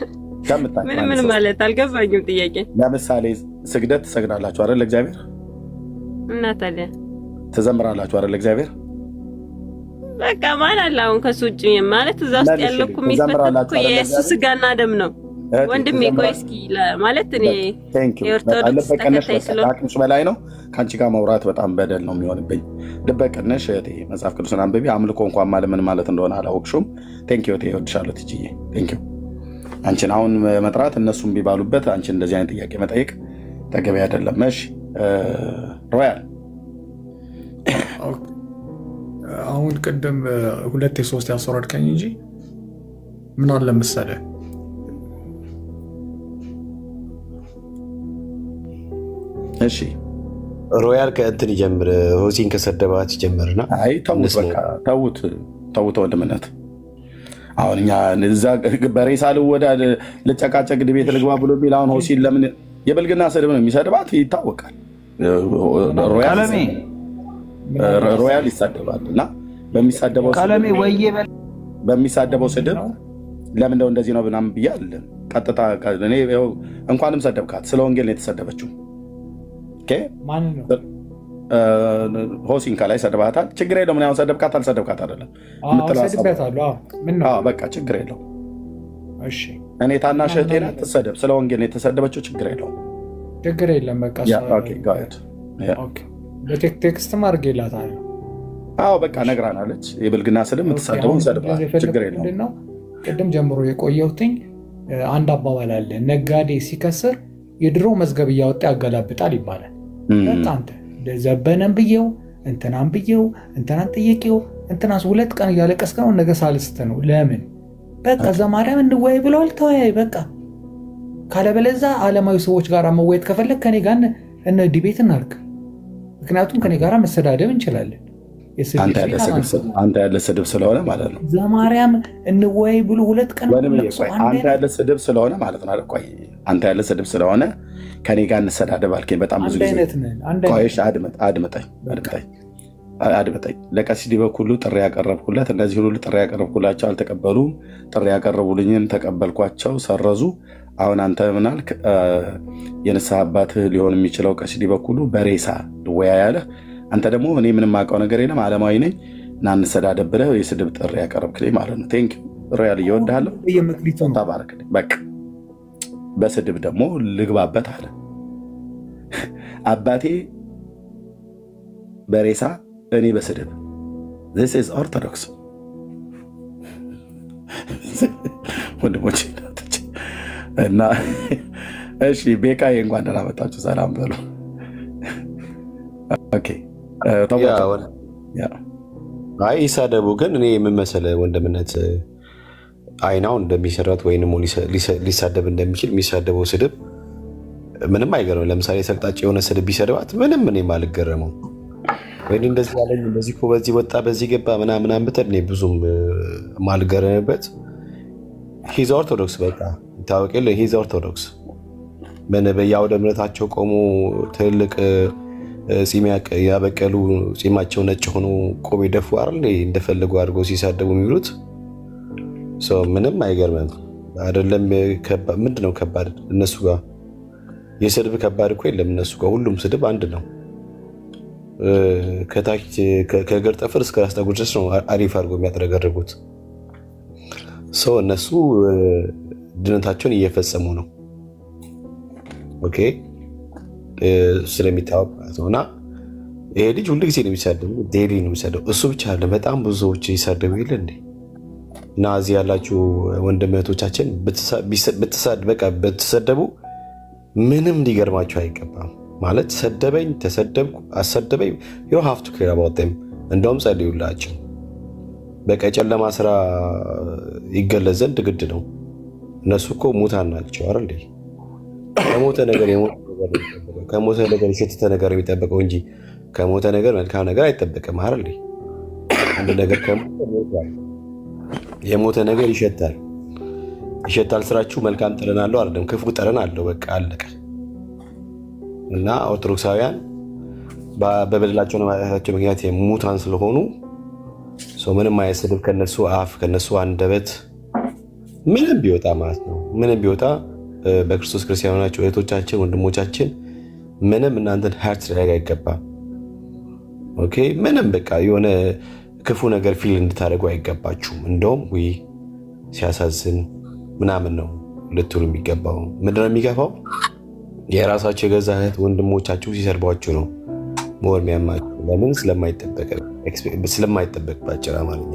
ምን ማለት አልገባኝም ጥያቄ። ለምሳሌ ስግደት ትሰግዳላችሁ አይደል ለእግዚአብሔር? እና ታዲያ ትዘምራላችሁ አይደል ለእግዚአብሔር? በቃ ማን አለ አሁን ከሱ ውጭ ማለት እዛ ውስጥ ያለው እኮ የሚፈተው የኢየሱስ ስጋና ደም ነው ወንድሜ። ቆይ እስኪ ማለት እኔ የኦርቶዶክስ ተከታይ ስለሆነ አቅምሽ በላይ ነው። ከአንቺ ጋር ማውራት በጣም በደል ነው የሚሆንብኝ። ልበቅነሽ እህቴ መጽሐፍ ቅዱስን አንብቢ። አምልኮ እንኳን ማለት ምን ማለት እንደሆነ አላወቅሽውም። ቴንኪው እህቴ እወድሻለሁ ትችዬ ቴንኪው። አንቺን አሁን መጥራት እነሱም ቢባሉበት አንቺን እንደዚህ አይነት ጥያቄ መጠየቅ ተገቢ አይደለም። እሺ ሮያል አሁን ቅድም 2-3 ያስወረድከኝ እንጂ ምን አለ መሰለህ እሺ ሮያል ከእንትን ይጀምር ሆሲን ከሰደባት ይጀምርና አይ ተውት በቃ ተውት ወንድምነት። አሁን እኛ እዛ በሬሳ ልወዳድ ልጨቃጨቅ ቤት ልግባ ብሎ ቢል አሁን ሆሲን ለምን የብልግና ስድብ ነው የሚሰድባት ይታወቃል። ሮያል ይሳደባል እና በሚሳደበው ስድብ ለምን እንደው እንደዚህ ነው ምናምን ብያለሁ። ቀጥታ እኔ እንኳንም ሰደብካት ስለ ወንጌል ነው የተሰደበችው። ማን ነው ሆሲን ከላይ ሰደባታል። ችግር የለውም። ምን ያው ሰደብካት አልሰደብካት አይደለም ሰደብካታለሁ። ምን ነው በቃ ችግር የለውም። እሺ እኔ ታናሽ እህቴ ናት ትሰደብ፣ ስለ ወንጌል ነው የተሰደበችው። ችግር የለውም። ችግር የለም በቃ ኦኬ ጋድ ኦኬ በቴክስት ማርጌላታል አዎ በቃ ነግራናለች የብልግና ስለ ምትሳደውን ሰድባ ችግር የለም ቅድም ጀምሮ የቆየውትኝ አንድ አባባል አለ ነጋዴ ሲከስር የድሮ መዝገብ ያወጣ ያገላብጣል ይባላል በቃ አንተ ዘበነን ብየው እንተናን ብየው እንተናን ጠየቂው እንተናስ ሁለት ቀን ያለቀስከው ነገ ሳልስተ ነው ለምን በቃ ዘማሪያም እንወያይ ብለዋል ተወያይ በቃ ካለበለዛ ዓለማዊ ሰዎች ጋር መወያየት ከፈለክ ከኔ ጋር እነ ዲቤት እናርግ ምክንያቱም ከኔ ጋር መሰዳደብ እንችላለን አንተ ያለ ስድብ ስለሆነ ማለት ነው ዘማሪያም እንወያይ ብሎ ሁለት ቀን አንተ ያለ ስድብ ስለሆነ ማለት ነው ቆይ አንተ ያለ ስድብ ስለሆነ ከኔ ጋር እንሰዳደብ አልከኝ በጣም ብዙ ጊዜ ቆይሽ አድመጠኝ ለቀሲዲ በኩሉ ጥሪ ያቀረብኩለት እነዚህ ሁሉ ጥሪ ያቀረብኩላቸው አልተቀበሉም ጥሪ ያቀረቡልኝን ተቀበልኳቸው ሰረዙ አሁን አንተ ምናልክ የንስሐ አባትህ ሊሆን የሚችለው ቀሲዲ በኩሉ በሬሳ ወያያለህ አንተ ደግሞ እኔ ምንም ማውቀው ነገር የለም ዓለማዊ ነኝ እና እንሰዳደብ ብለህ የስድብ ጥሪ ያቀረብክልኝ ማለት ነው ቴንክ ዩ ሮያል ይወድሃለሁ ተባረክልኝ በቃ በስድብ ደግሞ ልግባበት አለ አባቴ በሬሳ እኔ በስድብ this is orthodox ወንድሞቼ እና እሺ ቤካዬ እንኳን ደህና መጣችሁ ሰላም በሉ ኦኬ አይ ይሳደቡ ግን እኔ የምመሰለ ወንድምነት አይናው እንደሚሰራት ወይንም ሊሳደብ እንደሚችል የሚሳደበው ስድብ ምንም አይገርም ለምሳሌ ሰቅጣጭ የሆነ ስድብ ቢሰድባት ምንም እኔ ማልገረመው ወይ እንደዚህ ያለኝ እንደዚህ እኮ በዚህ ወጣ በዚህ ገባ ምናምን አንብተን እኔ ብዙም ማልገረምበት ሂዝ ኦርቶዶክስ በቃ ታውቂለ ሂዝ ኦርቶዶክስ በነብያው ደምረታቸው ቆሞ ትልቅ ጺማቅ ያበቀሉ ጺማቸው ነጭ ሆኖ ቆብ ይደፉ አይደል እንደፈለጉ አድርገው ሲሳደቡ የሚሉት ሶ ምንም አይገርምም አይደለም ምንድነው ከባድ እነሱ ጋር የስድብ ከባድ እኮ የለም እነሱ ጋር ሁሉም ስድብ አንድ ነው ከታች ከእግር ጥፍር እስከ ራስ ፀጉር ድረስ ነው አሪፍ አድርገው የሚያጥረገርጉት ሶ እነሱ ድነታቸውን እየፈጸሙ ነው ኦኬ ስለሚታወቅ ነውና ይሄ ልጅ ሁሉ ጊዜ ነው የሚሳደው ዴሊ ነው የሚሳደው እሱ ብቻ አይደለም በጣም ብዙዎች ይሳደቡ ይል እንዴ እና እዚህ ያላችሁ ወንድሞቻችን በተሰደቡ ምንም ሊገርማችሁ አይገባም ማለት ሰደበኝ ተሰደብኩ አሰደበኝ you have to care about them እንደውም ጸልዩላቸው በቀጨለማ ስራ ይገለጽ ዘንድ ግድ ነው እነሱ እኮ ሙታን ናቸው አይደል ከሞተ ነገር ከሞተ ነገር የሸተተ ነገር የሚጠበቀው እንጂ ከሞተ ነገር መልካም ነገር አይጠበቅም አይደል አንድ ነገር የሞተ ነገር ይሸታል ስራችሁ መልካም ጠረን አለው አይደለም ክፉ ጠረን አለው በቃ አለቀ እና ኦርቶዶክሳውያን በበደላቸው ማለታቸው ምክንያት ሙታን ስለሆኑ ሰው ምንም አይሰድብ ከነሱ አፍ ከነሱ አንደበት ምንም ቢወጣ ማለት ነው ምንም ቢወጣ በክርስቶስ ክርስቲያኖች እህቶቻችን ወንድሞቻችን ምንም እናንተን ሀርት ላይ አይገባም ኦኬ ምንም በቃ የሆነ ክፉ ነገር ፊል እንድታደርጉ አይገባችሁም እንደውም ወይ ሲያሳዝን ምናምን ነው ልትሉ የሚገባው ምንድነው የሚገባው የራሳቸው የገዛ እህት ወንድሞቻችሁ ሲሰርቧችሁ ነው ሞር የሚያማችሁ ለምን ስለማይጠበቅ ባጭር አማርኛ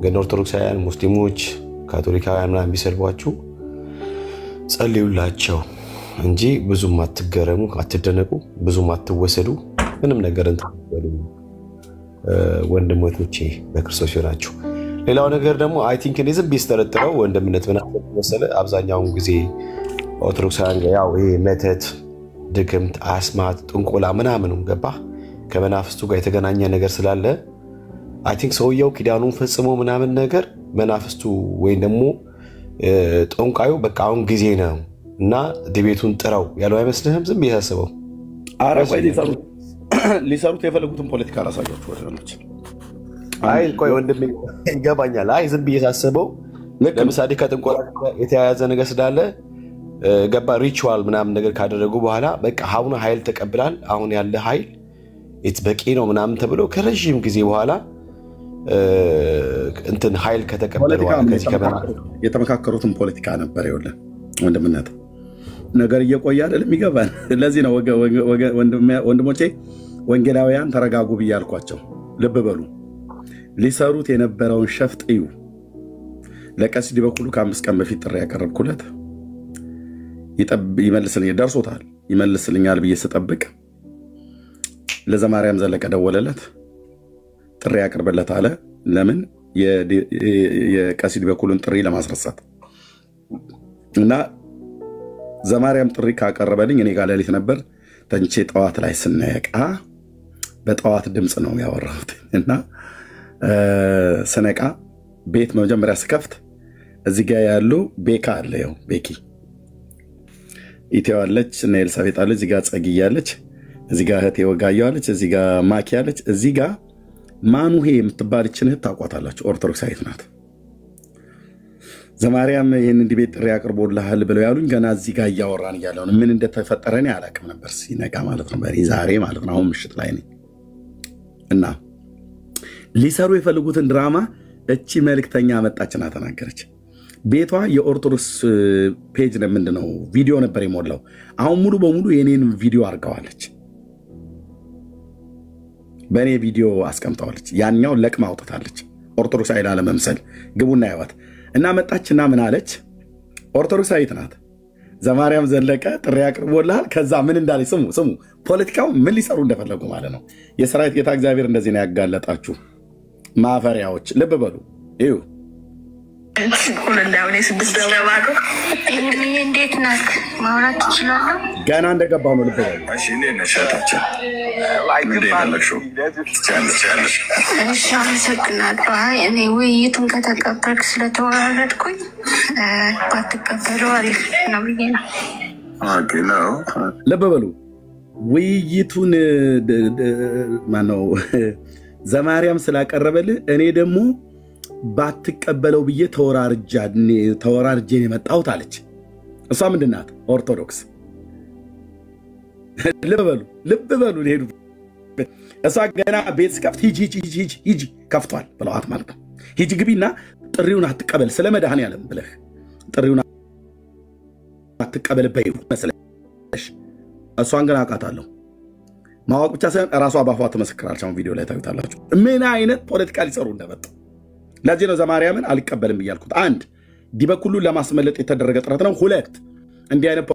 ግን ኦርቶዶክሳውያን ሙስሊሞች ካቶሊካውያን ምናምን ቢሰርቧችሁ ጸልዩላቸው እንጂ ብዙም አትገረሙ አትደነቁ ብዙም አትወሰዱ ምንም ነገር እንተበሉ ወንድሞቼ በክርስቶስ ይራችሁ ሌላው ነገር ደግሞ አይ ቲንክ እኔ ዝም ቢስተረጥረው ወንድምነት ምናምን መሰለ አብዛኛውን ጊዜ ኦርቶዶክሳውያን ያው ይሄ መተት ድግምት አስማት ጥንቆላ ምናምን ገባ ከመናፍስቱ ጋር የተገናኘ ነገር ስላለ አይ ቲንክ ሰውየው ኪዳኑን ፈጽሞ ምናምን ነገር መናፍስቱ ወይ ደግሞ ጠንቋዩ በቃ አሁን ጊዜ ነው እና ዲቤቱን ጥራው ያለው አይመስልህም ዝም ቢያስበው አረቆ ሊሰሩት የፈለጉትን ፖለቲካ ራሳቸው ወደኖች አይ ቆይ ወንድም ይገባኛል አይ ዝም ቢያስበው ለምሳሌ ከጥንቆላ የተያያዘ ነገር ስላለ ገባ ሪቹዋል ምናምን ነገር ካደረጉ በኋላ በቃ አሁን ኃይል ተቀብላል አሁን ያለ ኃይል በቂ ነው ምናምን ተብሎ ከረጅም ጊዜ በኋላ እንትን ኃይል ከተቀበለው ከዚህ ከበና የተመካከሩትን ፖለቲካ ነበር ይወለ ወንድምነት ነገር እየቆየ አይደለም ይገባል። ለዚህ ነው ወንድሞቼ ወንጌላውያን ተረጋጉ ብያልኳቸው። ልብ በሉ። ሊሰሩት የነበረውን ሸፍጥ እዩ። ለቀሲስ ዲበኩሉ ከ5 ቀን በፊት ጥሪ ያቀረብኩለት ይመልስልኛል፣ ደርሶታል ይመልስልኛል ብዬ ስጠብቅ ለዘማርያም ዘለቀ ደወለለት፣ ጥሪ ያቀርበለት አለ። ለምን? የቀሲስ ዲበኩሉን ጥሪ ለማስረሳት እና ዘማርያም ጥሪ ካቀረበልኝ እኔ ጋር ሌሊት ነበር ተንቼ ጠዋት ላይ ስነቃ በጠዋት ድምፅ ነው ያወራሁት እና ስነቃ ቤት መጀመሪያ ስከፍት እዚህ ጋር ያሉ ቤካ አለ፣ ያው ቤኪ ኢቴው አለች እና ኤልሳቤጥ አለች፣ እዚህ ጋር ጸጊ አለች፣ እዚህ ጋር እህቴ ወጋየሁ አለች፣ እዚህ ጋር ማኪ አለች፣ እዚህ ጋር ማኑሄ የምትባል እህት ታውቋታላችሁ፣ ኦርቶዶክሳዊት ናት። ዘማርያም ይህን እንዲህ ቤት ጥሪ አቅርቦልሃል ብለው ያሉኝ ገና እዚህ ጋር እያወራን እያለሁ ነው። ምን እንደተፈጠረ እኔ አላውቅም ነበር። ሲነጋ ማለት ነው በእኔ ዛሬ ማለት ነው አሁን ምሽት ላይ ነኝ እና ሊሰሩ የፈልጉትን ድራማ እቺ መልእክተኛ መጣችና ተናገረች። ቤቷ የኦርቶዶክስ ፔጅ ነው ምንድነው ቪዲዮ ነበር የሞላው። አሁን ሙሉ በሙሉ የኔን ቪዲዮ አርጋዋለች፣ በእኔ ቪዲዮ አስቀምጣዋለች። ያኛው ለቅማ አውጥታለች። ኦርቶዶክሳዊ ላለመምሰል ግቡና ያዋት እና መጣችና ምን አለች? ኦርቶዶክሳዊት ናት። ዘማርያም ዘለቀ ጥሪ አቅርቦልሃል። ከዛ ምን እንዳለች ስሙ። ፖለቲካው ምን ሊሰሩ እንደፈለጉ ማለት ነው። የሰራዊት ጌታ እግዚአብሔር እንደዚህ ነው ያጋለጣችሁ ማፈሪያዎች። ልብ በሉ እዩ። እንዴት ናት? ማውራት ትችላለህ? ገና እንደገባሁ ነው። ልብ በሉ። እሺ አመሰግናለሁ። እኔ ውይይቱን ከተቀበልክ ስለተወራረድኩኝ ባትቀበለው አሪፍ ነው ብዬ ነው። ልብ በሉ። ውይይቱን ማነው ዘማርያም ስላቀረበልህ እኔ ደግሞ ባትቀበለው ብዬ ተወራርጄ የመጣሁት አለች። እሷ ምንድን ናት? ኦርቶዶክስ። ልብ በሉ ሄዱ። እሷ ገና ቤት ስከፍት ሂጂ ከፍቷል ብለዋት ማለት ነው። ሂጂ ግቢና ጥሪውን አትቀበል ስለ መድኃኔዓለም ብለህ ጥሪውን አትቀበል በይው መስለሽ። እሷን ግን አውቃታለሁ። ማወቅ ብቻ ሳይሆን እራሷ ባፏ ትመሰክራለች። አሁን ቪዲዮ ላይ ታዩታላችሁ ምን አይነት ፖለቲካ ሊሰሩ እንደመጡ። ለዚህ ነው ዘማርያምን አልቀበልም ብያልኩት። 1 ዲበኩሉን ለማስመለጥ የተደረገ ጥረት ነው። 2 እንዲህ አይነት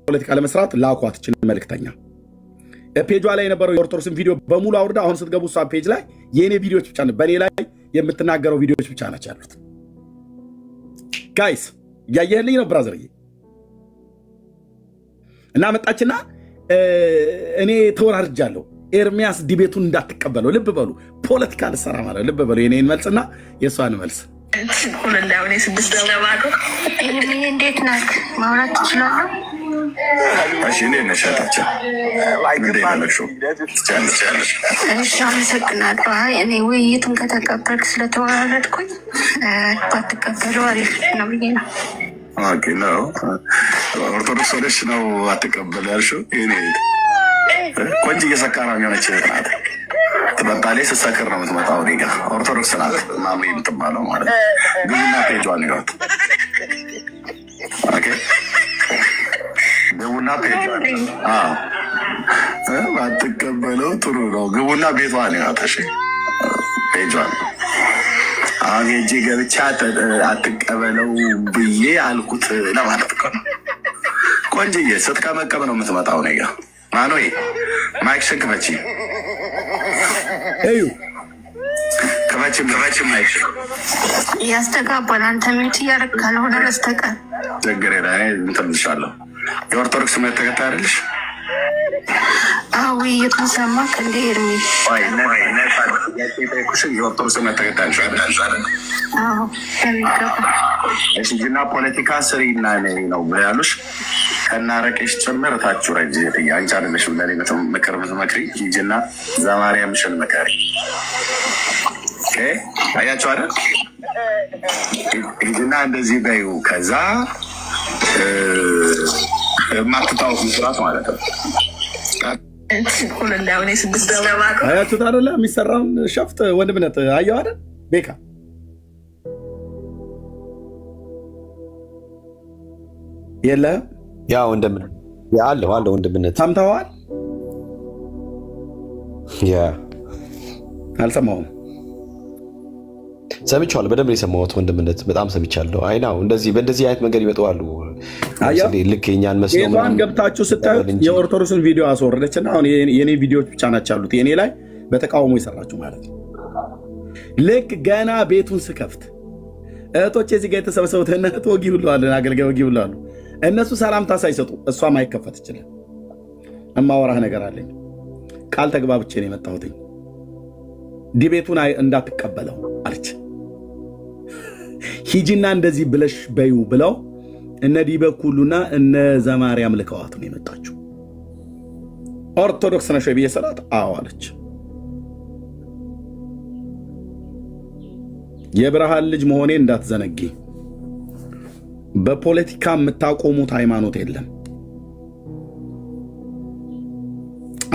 ፖለቲካ ለመስራት ላኳት እችን መልእክተኛ። ፔጇ ላይ የነበረው የኦርቶዶክስን ቪዲዮ በሙሉ አውርዳ አሁን ስትገቡ እሷ ፔጅ ላይ የኔ ቪዲዮዎች ብቻ ነው፣ በኔ ላይ የምትናገረው ቪዲዮዎች ብቻ ናቸው ያሉት። ጋይስ ያየህልኝ ነው ብራዘርዬ። እና መጣችና እኔ ተወራርጃለሁ ኤርሚያስ ዲቤቱን እንዳትቀበለው። ልብ በሉ ፖለቲካ ልሰራ ማለት ልብ በሉ። የኔን መልስና የሷን መልስ እንዴት ናት? ማውራት ትችላለህ? እሺ አመሰግናለሁ። እኔ ውይይቱን ከተቀበልክ ስለተወራረድኩኝ ባትቀበለው አሪፍ ነው ብዬ ነው። ኦርቶዶክስ ሆነሽ ነው አትቀበል ያልሽው? ቆንጆ እየሰካራ የሚሆነች ናት። ትመጣለች፣ ስትሰክር ነው የምትመጣው። እኔ ጋር ኦርቶዶክስ ናት ማሜ የምትባለው ማለት ነው። ግቡና ፔጇን ይወት ግቡና ፔጇን አትቀበለው ጥሩ ነው። ግቡና ቤቷን ይወት ፔጇን። አሁን ሄጄ ገብቻ አትቀበለው ብዬ አልኩት ለማለት እኮ ነው። ቆንጆዬ ስትቀመቀም ነው የምትመጣው። እኔ ጋር ማኖይ ማይክሽን ክፈቺ ክፈቺ ማይክ ያስተጋባል። አንተ ሚውት እያደረግ ካልሆነ በስተቀር ችግር የለም። እንትን ብሻለሁ። የኦርቶዶክስ እምነት ተከታይ አይደለሽ? ውይይቱን ሰማክ እንደ ኤርሚ? የኦርቶዶክስ እምነት ተከታይ አይደል? ሂጂና ፖለቲካ ስሪና ነው ያሉሽ። ከናረቀሽ ጭምር ታችሁ ረጅ አንቺ አይደለሽ ለኔ ምክር ምትመክሪ። ሂጂና ዘማርያምሽን ምከሪ። አያችሁ አይደል? ሂጂና እንደዚህ በይው። ከዛ ማትታወቁ ስራት ማለት ነው። አያችሁት አይደለ? የሚሰራውን ሸፍጥ ወንድምነት አየው አይደል? ቤካ የለም ያ ወንድምነት አለው ወንድምነት ሰምተዋል? ያ አልሰማሁም። ሰምቻለሁ። በደንብ ነው የሰማሁት። ወንድምነት በጣም ሰምቻለሁ። አይናው በእንደዚህ አይነት መንገድ ይመጣሉ። ልክ የኛን መስለው የቷን ገብታችሁ ስታዩት የኦርቶዶክስን ቪዲዮ አስወረደችና አሁን የኔ ቪዲዮዎች ብቻ ናቸው ያሉት የኔ ላይ በተቃውሞ ይሰራችሁ ማለት ነው። ልክ ገና ቤቱን ስከፍት እህቶቼ እዚህ ጋር የተሰበሰቡት እህት ወጊ ብለዋል፣ አገልጋይ ወጊ ብለዋል። እነሱ ሰላምታ ሳይሰጡ እሷ ማይከፈት ይችላል። እማወራህ ነገር አለኝ። ቃል ተግባብቼ ነው የመጣሁት። ዲቤቱን እንዳትቀበለው አለች። ሂጂና እንደዚህ ብለሽ በዩ ብለው እነ ዲበኩሉና እነ ዘማርያም ልከዋት ነው የመጣችው። ኦርቶዶክስ ነሽ ወይ ብዬ ሰላት አዎ አለች። የብርሃን ልጅ መሆኔ እንዳትዘነጊ። በፖለቲካ የምታቆሙት ሃይማኖት የለም።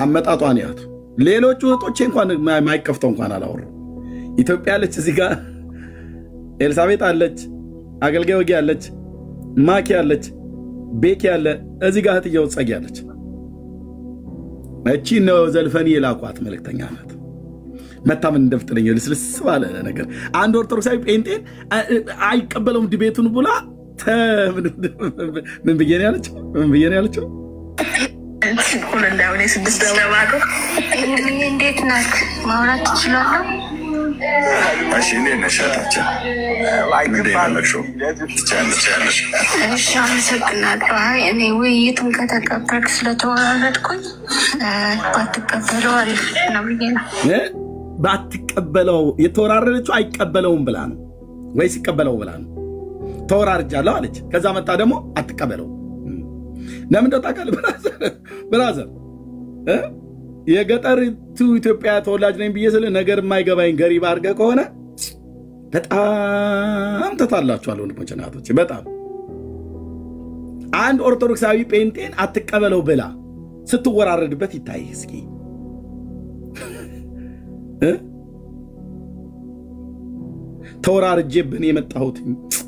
አመጣጧን ያት ሌሎቹ እህቶቼ እንኳን ማይከፍተው እንኳን አላወሩ። ኢትዮጵያ አለች፣ እዚህ ጋር ኤልሳቤጥ አለች፣ አገልጋይ ወጊ አለች፣ ማኪ አለች፣ ቤኪ አለ፣ እዚህ ጋር እህትየው ጸጊ አለች። እቺ ነው ዘልፈኒ የላኳት መልእክተኛ ናት። መታምን እንደፍጥለኝ ልስልስ ባለ ነገር አንድ ኦርቶዶክሳዊ ጴንጤን አይቀበለውም ዲቤቱን ብላ ምን ብዬ ነው ያለችው? ሁሉ እንዳውኔ 6 ደባቆ እንዴት ነህ? ማውራት ትችላለህ? እሺ እኔ ነሻታችን እሺ አመሰግናለሁ። እኔ ውይይቱን ከተቀበልክ ስለተወራረድኩኝ ባትቀበለው አሪፍ ነው ብዬ ነው። ባትቀበለው የተወራረደችው አይቀበለውም ብላ ነው ወይስ ይቀበለው ብላ ነው? ተወራርጃለሁ አለች። ከዛ መጣ ደግሞ አትቀበለው። ለምን እንደታውቃለህ ብራዘር የገጠሪቱ ኢትዮጵያ ተወላጅ ነኝ ብዬ ስለ ነገር የማይገባኝ ገሪባ አድርገህ ከሆነ በጣም ተታላችኋል ወንድሞቼ እና እህቶቼ። በጣም አንድ ኦርቶዶክሳዊ ጴንጤን አትቀበለው ብላ ስትወራረድበት ይታይ እስኪ። ተወራርጄብን የመጣሁት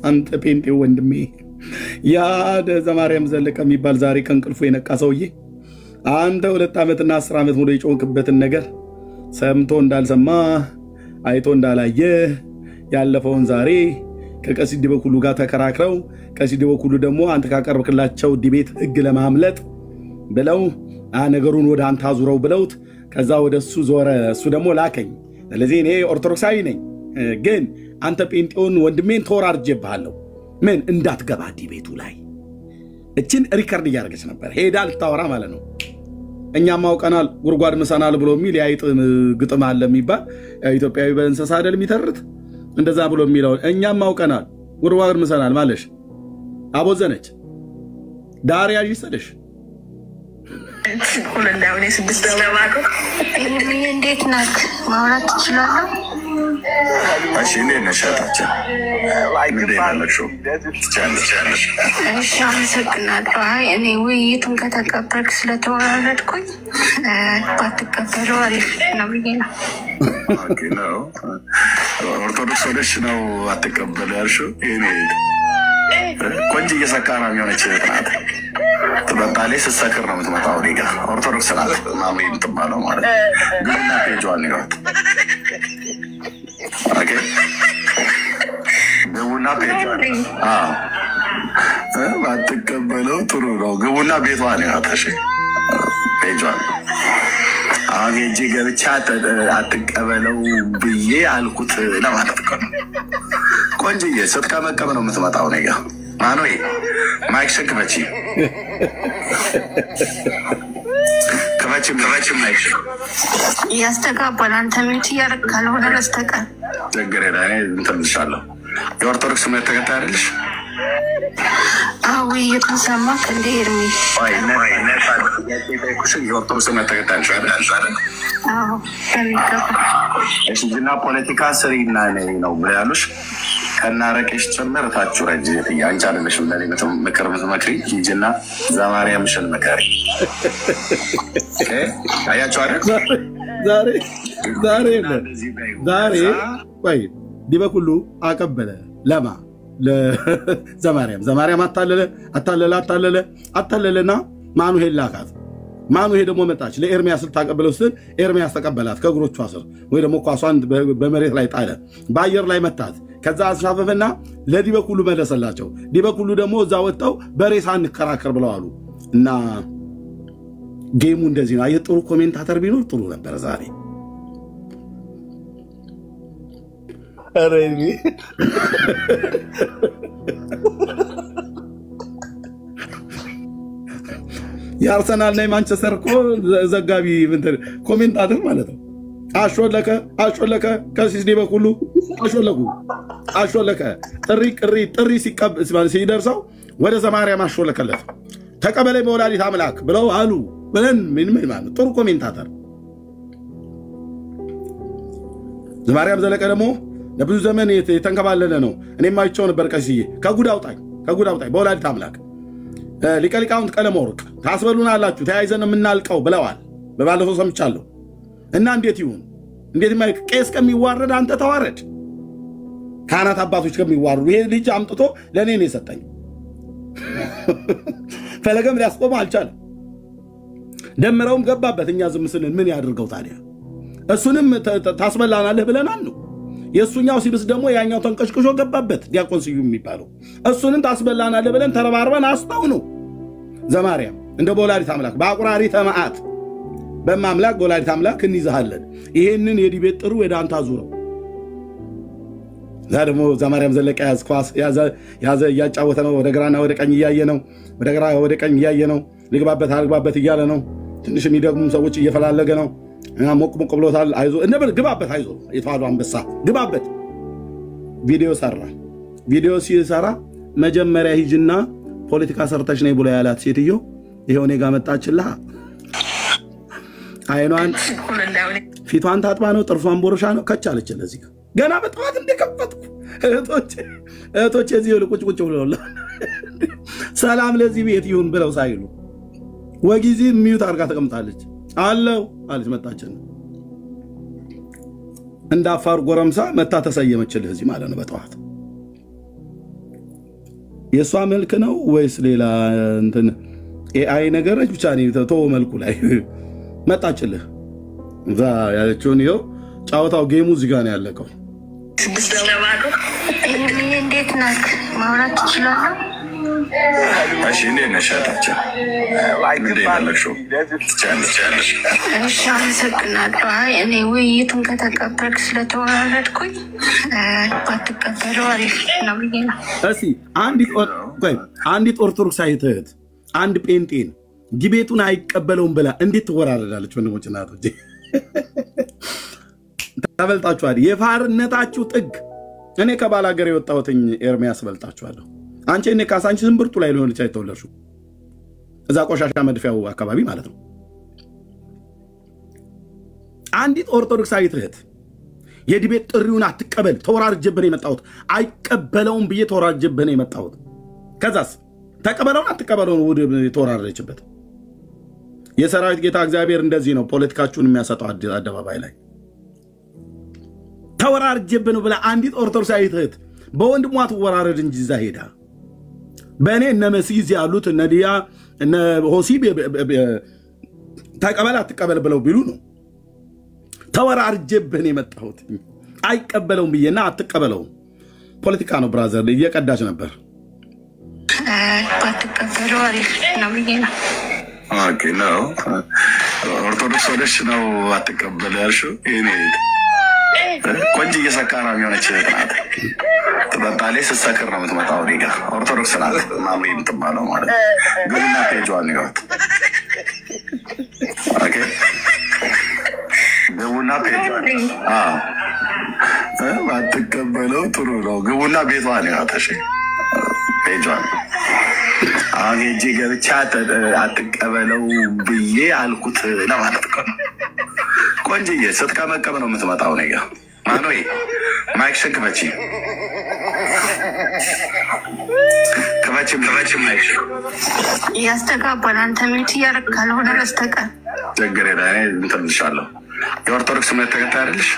አንተ ጴንጤ ወንድሜ ያ ዘማርያም ዘለቀ የሚባል ዛሬ ከእንቅልፉ የነቃ ሰውዬ አንተ 2 ዓመትና 10 ዓመት ሙሉ የጮንክበትን ነገር ሰምቶ እንዳልሰማ አይቶ እንዳላየ ያለፈውን ዛሬ ከቀሲስ ዲበኩሉ ጋር ተከራክረው ቀሲስ ዲበኩሉ ደግሞ አንተ ካቀርብክላቸው ዲቤት ህግ ለማምለጥ ብለው ነገሩን ወደ አንተ አዙረው ብለውት ከዛ ወደሱ ዞረ። እሱ ደግሞ ላከኝ። ስለዚህ እኔ ኦርቶዶክሳዊ ነኝ ግን አንተ ጴንጤውን ወንድሜን ተወራርጄብሃለሁ ምን እንዳትገባ ዲቤቱ ላይ እችን ሪከርድ እያደረገች ነበር ሄዳ ልታወራ ማለት ነው። እኛም አውቀናል ጉርጓድ ምሰናል ብሎ የሚል ያይጥ ግጥም አለ የሚባል ኢትዮጵያዊ በእንስሳ አይደል የሚተርት እንደዛ ብሎ የሚለው እኛም አውቀናል ጉርጓድ ምሰናል ማለሽ አቦዘነች ዳሪያ ይሰለሽ ሁሉ እንዳውኔ 6 ደባቆ እንዴት ነህ? ማውራት ትችላለህ? እሺ እኔ ነሻታችን እሺ አመሰግናለሁ። እኔ ውይይቱን ከተቀበልክ ስለተወራረድኩኝ ባትቀበለው አሪፍ ነው ብዬ ነው። ኦርቶዶክስ ሆነሽ ነው አትቀበል ያልሽው? ይሄኔ ቆንጆ እየሰካራ የሚሆነች ናት። ትመጣለች፣ ስትሰክር ነው የምትመጣው። እኔ ጋር ኦርቶዶክስ ናት ማሜ የምትባለው ማለት ግብና ፔጇን ይወት ግቡና ፔጇን ባትቀበለው ጥሩ ነው። ግቡና ቤቷን ያተሽ ፔጇን አሁን ሄጄ ገብቻ አትቀበለው ብዬ አልኩት ለማለት እኮ ነው። ቆንጆዬ ስትቀመቀም ነው የምትመጣው። እኔ ጋር ማኖዬ ማይክ ክፈቺ ማይክ ያስተጋባል። አንተ ሚውት እያደረግህ ካልሆነ በስተቀር ችግር የለም። እንትን እልሻለሁ። የኦርቶዶክስ እምነት ተከታይ አይደለሽ? ውይይቱን ሰማክ እንደ ኤርሚ የኦርቶዶክስ እምነት ተከታይ አይደል? እና ፖለቲካ ስሪና ነው ብለው ያሉሽ ከናረቀሽ ጭምር ታችሁ ረጅ አንቺ አይደለሽም ለኔ ምክር ምትመክሪ ሂጂና ዘማርያምሽን ምከሪ። አያችሁ አይደል? ዛሬ ቆይ ዲበኩሉ አቀበለ ለዘማርያም አታለለና ማኑሄል ላካት። ማኑሄ ደግሞ መጣች ለኤርሚያስ ልታቀበለው ስትል ኤርሚያስ ተቀበላት ከእግሮቿ ስር ወይ ደግሞ ኳሷን በመሬት ላይ ጣለ። በአየር ላይ መታት። ከዛ አስሻፈፈና ለዲበኩሉ መለሰላቸው። ዲበኩሉ ደግሞ እዛ ወጣው በሬሳ እንከራከር ብለው አሉ እና ጌሙ እንደዚህ ነው። የጥሩ ኮሜንታተር ቢኖር ጥሩ ነበር ዛሬ። አረኒ የአርሰናል እና የማንቸስተር እኮ ዘጋቢ ኮሜንታተር ማለት ነው። አሾለከ ከሲስ ዲበኩሉ አሾለከ ጥሪ ሲደርሰው ወደ ዘማርያም አሾለከለት። ተቀበለኝ በወላዲት አምላክ ብለው አሉ ብለን ምን ማለት ጥሩ ኮሜንታተር። ዘማርያም ዘለቀ ደግሞ ለብዙ ዘመን የተንከባለለ ነው። እኔም አይቼው ነበር። ቀሲዬ ከጉድ አውጣኝ በወላዲት አምላክ ሊቀ ሊቃውንት ቀለም ወርቅ ታስበሉናላችሁ ተያይዘን የምናልቀው ብለዋል። በባለፈው ሰምቻለሁ። እና እንዴት ይሁን እንዴት ማይክ ቄስ ከሚዋረድ አንተ ተዋረድ። ካህናት አባቶች ከሚዋረዱ ይሄ ልጅ አምጥቶ ለኔ ነው የሰጠኝ። ፈለገም ሊያስቆም አልቻለም። ደምረውም ገባበት። እኛ ዝም ስንል ምን ያድርገው ታዲያ? እሱንም ታስበላናለህ ብለናል ነው። የሱኛው ሲብስ ደግሞ ያኛው ተንቀሽቅሾ ገባበት። ዲያቆን ስዩም የሚባለው እሱንም ታስበላናለህ ብለን ተረባርበን አስታው ነው። ዘማርያም እንደ በወላዲት አምላክ በአቁራሪ ተማዓት በማምላክ በወላዲት አምላክ እንይዛለን። ይሄንን የዲቤት ጥሩ ወደ አንተ አዙረው። ዛ ደግሞ ዘማርያም ዘለቀ ያዘ እያጫወተ ነው። ወደ ግራና ወደ ቀኝ እያየ ነው። ወደ ግራ ወደ ቀኝ እያየ ነው። ልግባበት እያለ ነው። ትንሽ የሚደግሙ ሰዎች እየፈላለገ ነው። ሞቅ ብሎታል። አይዞ እንበል ግባበት። አይዞ የተዋሉ አንበሳ ግባበት። ቪዲዮ ሲሰራ መጀመሪያ ሂጅና ፖለቲካ ሰርተሽ ነይ ብሎ ያላት ሴትዮ ይሄው እኔ ጋር መጣችልህ። አይኗን ፊቷን ታጥባ ነው ጥርሷን ቦርሻ ነው ከቻለች ለዚህ ገና በጠዋት እንደከፈትኩ እህቶቼ እዚህ ቁጭ ብለውላ ሰላም ለዚህ ቤት ይሁን ብለው ሳይሉ ወጊዜ ሚዩት አርጋ ተቀምጣለች። አለው አለች መጣችን እንደ አፋር ጎረምሳ መታ ተሰየመችልህ እዚህ ማለት ነው። በጠዋት የሷ መልክ ነው ወይስ ሌላ እንትን ኤአይ ነገሮች ብቻ ነው ተው መልኩ ላይ መጣችልህ። እዛ ያለችውን ይኸው ጫወታው ጌሙ እዚህ ጋር ነው ያለቀው። እንዴት ነህ? ማውራት ትችላለህ? እሺ እንዴት ነሽ? እሺ አመሰግናለሁ። እኔ ውይይቱን ከተቀበልክ ስለተወራረድኩኝ ባትቀበለው አሪፍ ነው ብዬ ነው። እስኪ አንዲት ኦርቶዶክሳዊት እህት አንድ ጴንጤን ዲቤቱን አይቀበለውም ብላ እንዴት ትወራረዳለች? ወንድሞች እናቶች ተበልጣችኋል። የፋርነታችሁ ጥግ። እኔ ከባላገር የወጣሁትኝ ኤርሚያስ በልጣችኋለሁ። አንቺ እኔ ካሳንቺ ዝምብርቱ ላይ ሊሆን ይችላል ተወለድሽው እዛ ቆሻሻ መድፊያው አካባቢ ማለት ነው። አንዲት ኦርቶዶክሳዊት እህት የዲቤት ጥሪውን አትቀበል ተወራርጀብን የመጣሁት አይቀበለውም ብዬ ተወራርጀብን የመጣሁት ከዛስ ተቀበለውን አትቀበለውን ወደ ተወራረችበት። የሰራዊት ጌታ እግዚአብሔር እንደዚህ ነው ፖለቲካችሁን የሚያሰጠው አደባባይ ላይ ተወራርጀብን ብላ አንዲት ኦርቶዶክሳዊት እህት በወንድሟ ትወራረድ እንጂ እዛ ሄዳ በእኔ እነ መሲዝ ያሉት እነ ዲያ እነ ሆሲብ ተቀበል አትቀበል ብለው ቢሉ ነው ተወራርጀብን የመጣሁት። አይቀበለውም ብዬና አትቀበለውም ፖለቲካ ነው ብራዘር እየቀዳች ነበር። ባትቀበለው አሪፍ ነው ብዬ ነው። ኦኬ ነው ኦርቶዶክስ ወደሽ ነው አትቀበል ያልሽው? እኔ ቆንጆ እየሰካራ የሚሆነች ናት። ተባባሌ ስትሰክር ነው የምትመጣው። ዲጋ ኦርቶዶክስ ናት ማምሪ የምትባለው ማለት ግብና ፔጇን ነው። ኦኬ ግቡና ፔጇን አትቀበለው ጥሩ ነው። ግቡና ቤቷን ያተሽ ፔጇን አሁን ሄጄ ገብቻ አትቀበለው ብዬ አልኩት ለማለት ነው። ቆንጆዬ ስትቀመቀም ነው የምትመጣው። ነገ ማኖይ ማይክሽን ክፈቺ ማይክ ያስተጋባል። አንተ ሚት እያደረግ ካልሆነ በስተቀር ችግር የለም። እንትን ልሻለሁ። የኦርቶዶክስ እምነት ተከታይ አይደለሽ?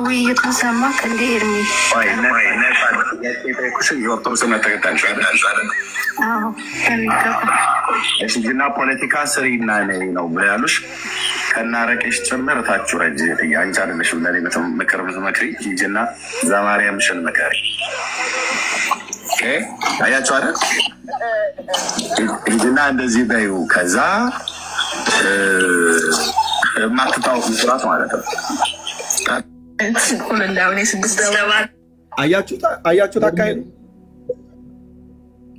ውይይቱን ሰማክ እንዴ ኤርሚ? የኦርቶዶክስ እምነት ተከታዮች አይደል? አዎ በሚገባ። እሺ ጅና ፖለቲካ ስሪና ነው ብለያሉሽ ከናረቀሽ ጭምር ታችሁ ረጅ አንቺ አይደለሽም ለኔ ምክር ምትመክሪ ጅና ዘማርያምሽን መከሪ። ኦኬ አያችሁ አይደል? ጅና እንደዚህ በዩ ከዛ ማትታወቁ ስራት ማለት ነው። አያችሁት አካሄዱ።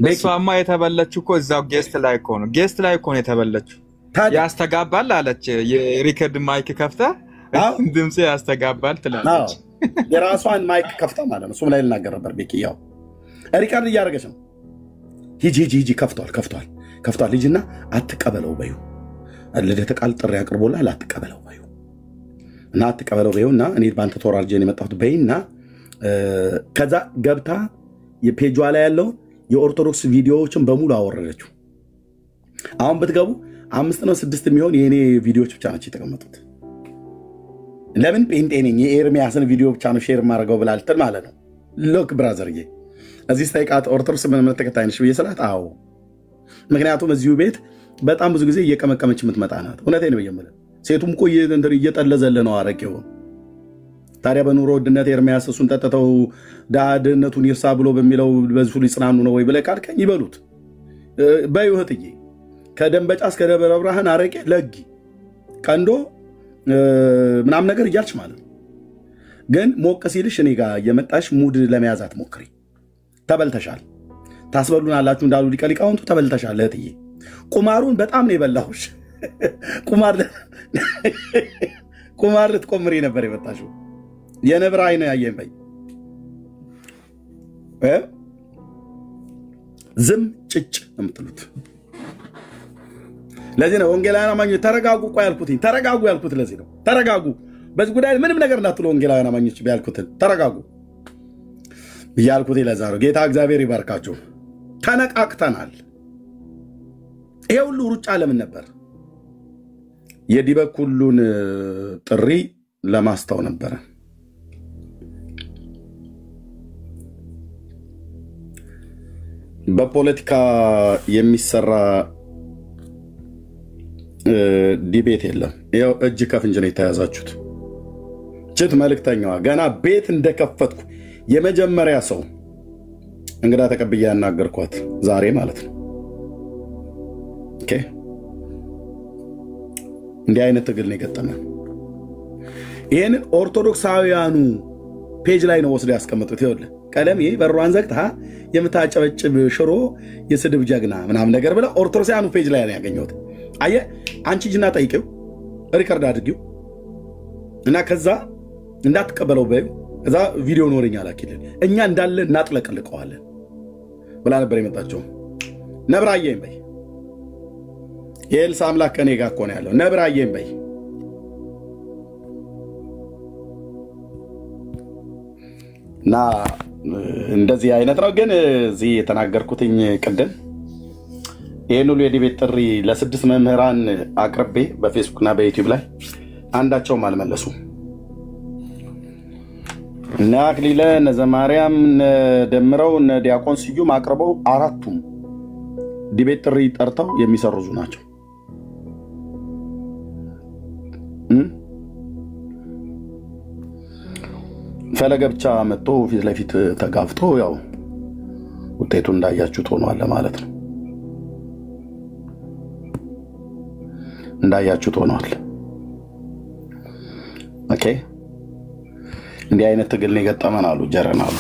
እሷማ የተበለችው እኮ እዛው ጌስት ላይ እኮ ነው። ጌስት ላይ እኮ ነው የተበለችው። ያስተጋባል አለች። የሪከርድ ማይክ ከፍታ ድምጽ ያስተጋባል ትላለች። የራሷን ማይክ ከፍታ ማለት ነው። እሱም ላይ ልናገር ነበር። ቤኪያው ሪከርድ እያደረገች ነው። ሂጂ ከፍቷል ልጅና አትቀበለው በዩ ልደተ ቃል ጥሪ አቅርቦላል። አትቀበለው በዩ እና አትቀበለው በዩና እኔ ባንተ ተወራርጀን የመጣሁት በይና ከዛ ገብታ የፔጇ ላይ ያለው የኦርቶዶክስ ቪዲዮዎችን በሙሉ አወረደችው። አሁን ብትገቡ 5 ነው 6 የሚሆን የኔ ቪዲዮዎች ብቻ ናቸው የተቀመጡት። ለምን ጴንጤ ነኝ የኤርሚያስን ቪዲዮ ብቻ ነው ሼር ማድረገው ብላልተን ማለት ነው። ሎክ ብራዘርዬ እዚህ ስታይቃት ኦርቶዶክስ ምን ተከታይ ነሽ ብዬ አዎ ምክንያቱም እዚሁ ቤት በጣም ብዙ ጊዜ እየቀመቀመች የምትመጣ ናት። እውነቴን ነው በየመለ ሴቱም እኮ እየጠለዘለ ነው አረቄው። ታዲያ በኑሮ ውድነት ኤርሚያስ እሱን ጠጥተው ዳድነቱን ይርሳ ብሎ በሚለው በዚሁ ሊጽናኑ ነው ወይ ብለህ ካልከኝ ይበሉት በዩ እህትዬ ከደንበጫ እስከ ደብረ ብርሃን አረቄ ለጊ ቀንዶ ምናምን ነገር እያልች ማለት ነው። ግን ሞቅ ሲልሽ እኔ ጋር እየመጣሽ ሙድ ለመያዝ አትሞክሪ። ተበልተሻል። ታስበሉናላችሁ እንዳሉ ሊቃውንቱ ተበልተሻል እህትዬ። ቁማሩን በጣም ነው የበላሁሽ። ቁማር ልትቆምሪ ነበር የመጣሽው። የነብር አይነ ያየኝ በይ ዝም ጭጭ የምትሉት ለዚህ ነው። ወንጌላውያን አማኞች ተረጋጉ እኮ ያልኩትኝ ተረጋጉ ያልኩት ለዚህ ነው። ተረጋጉ በዚህ ጉዳይ ምንም ነገር እንዳትሉ ወንጌላውያን አማኞች ቢያልኩትን ተረጋጉ ያልኩት ለዛ ነው። ጌታ እግዚአብሔር ይባርካችሁ። ተነቃቅተናል። ይሄ ሁሉ ሩጫ ለምን ነበር? የዲበኩሉን ጥሪ ለማስተው ነበር። በፖለቲካ የሚሰራ ዲቤት የለም። ይሄው እጅ ከፍንጅ ነው የተያዛችሁት። ጭት መልእክተኛዋ ገና ቤት እንደከፈትኩ የመጀመሪያ ሰው እንግዳ ተቀብያ ያናገርኳት ዛሬ ማለት ነው። ኦኬ እንዲህ አይነት ትግል ነው የገጠመን። ይሄን ኦርቶዶክሳውያኑ ፔጅ ላይ ነው ወስደው ያስቀመጡት። ይኸውልህ ቀለም ይሄ በሯን ዘግታ የምታጨበጭብ ሽሮ የስድብ ጀግና ምናምን ነገር ብለ ኦርቶዶክሳውያኑ ፔጅ ላይ ነው ያገኘሁት። አየ አንቺ ጅና ጠይቂው ሪከርድ አድርጊው እና ከዛ እንዳትቀበለው በይ ከዛ ቪዲዮ ኖርኛ ላኪልን እኛ እንዳለ እናጥለቅልቀዋለን ብላ ነበር የመጣቸው። ነብራዬም በይ የኤልሳ አምላክ ከኔ ጋር እኮ ነው ያለው። ነብራዬም በይ እና እንደዚህ አይነት ነው። ግን እዚህ የተናገርኩትኝ ቅድም ይሄን ሁሉ የዲቤት ጥሪ ለ6 መምህራን አቅርቤ በፌስቡክ እና በዩቲዩብ ላይ አንዳቸውም አልመለሱም። እነ አክሊለ እነ ዘማርያም እነ ደምረው እነ ዲያቆን ስዩም አቅርበው አራቱም ዲቤት ጥሪ ጠርተው የሚሰርዙ ናቸው። ፈለገ ብቻ መጥቶ ፊት ለፊት ተጋፍቶ ያው ውጤቱ እንዳያችሁት ሆኗል ማለት ነው። እንዳያችሁት ሆኗል። ኦኬ እንዲህ አይነት ትግል ነው የገጠመን አሉ ጀረናሉ።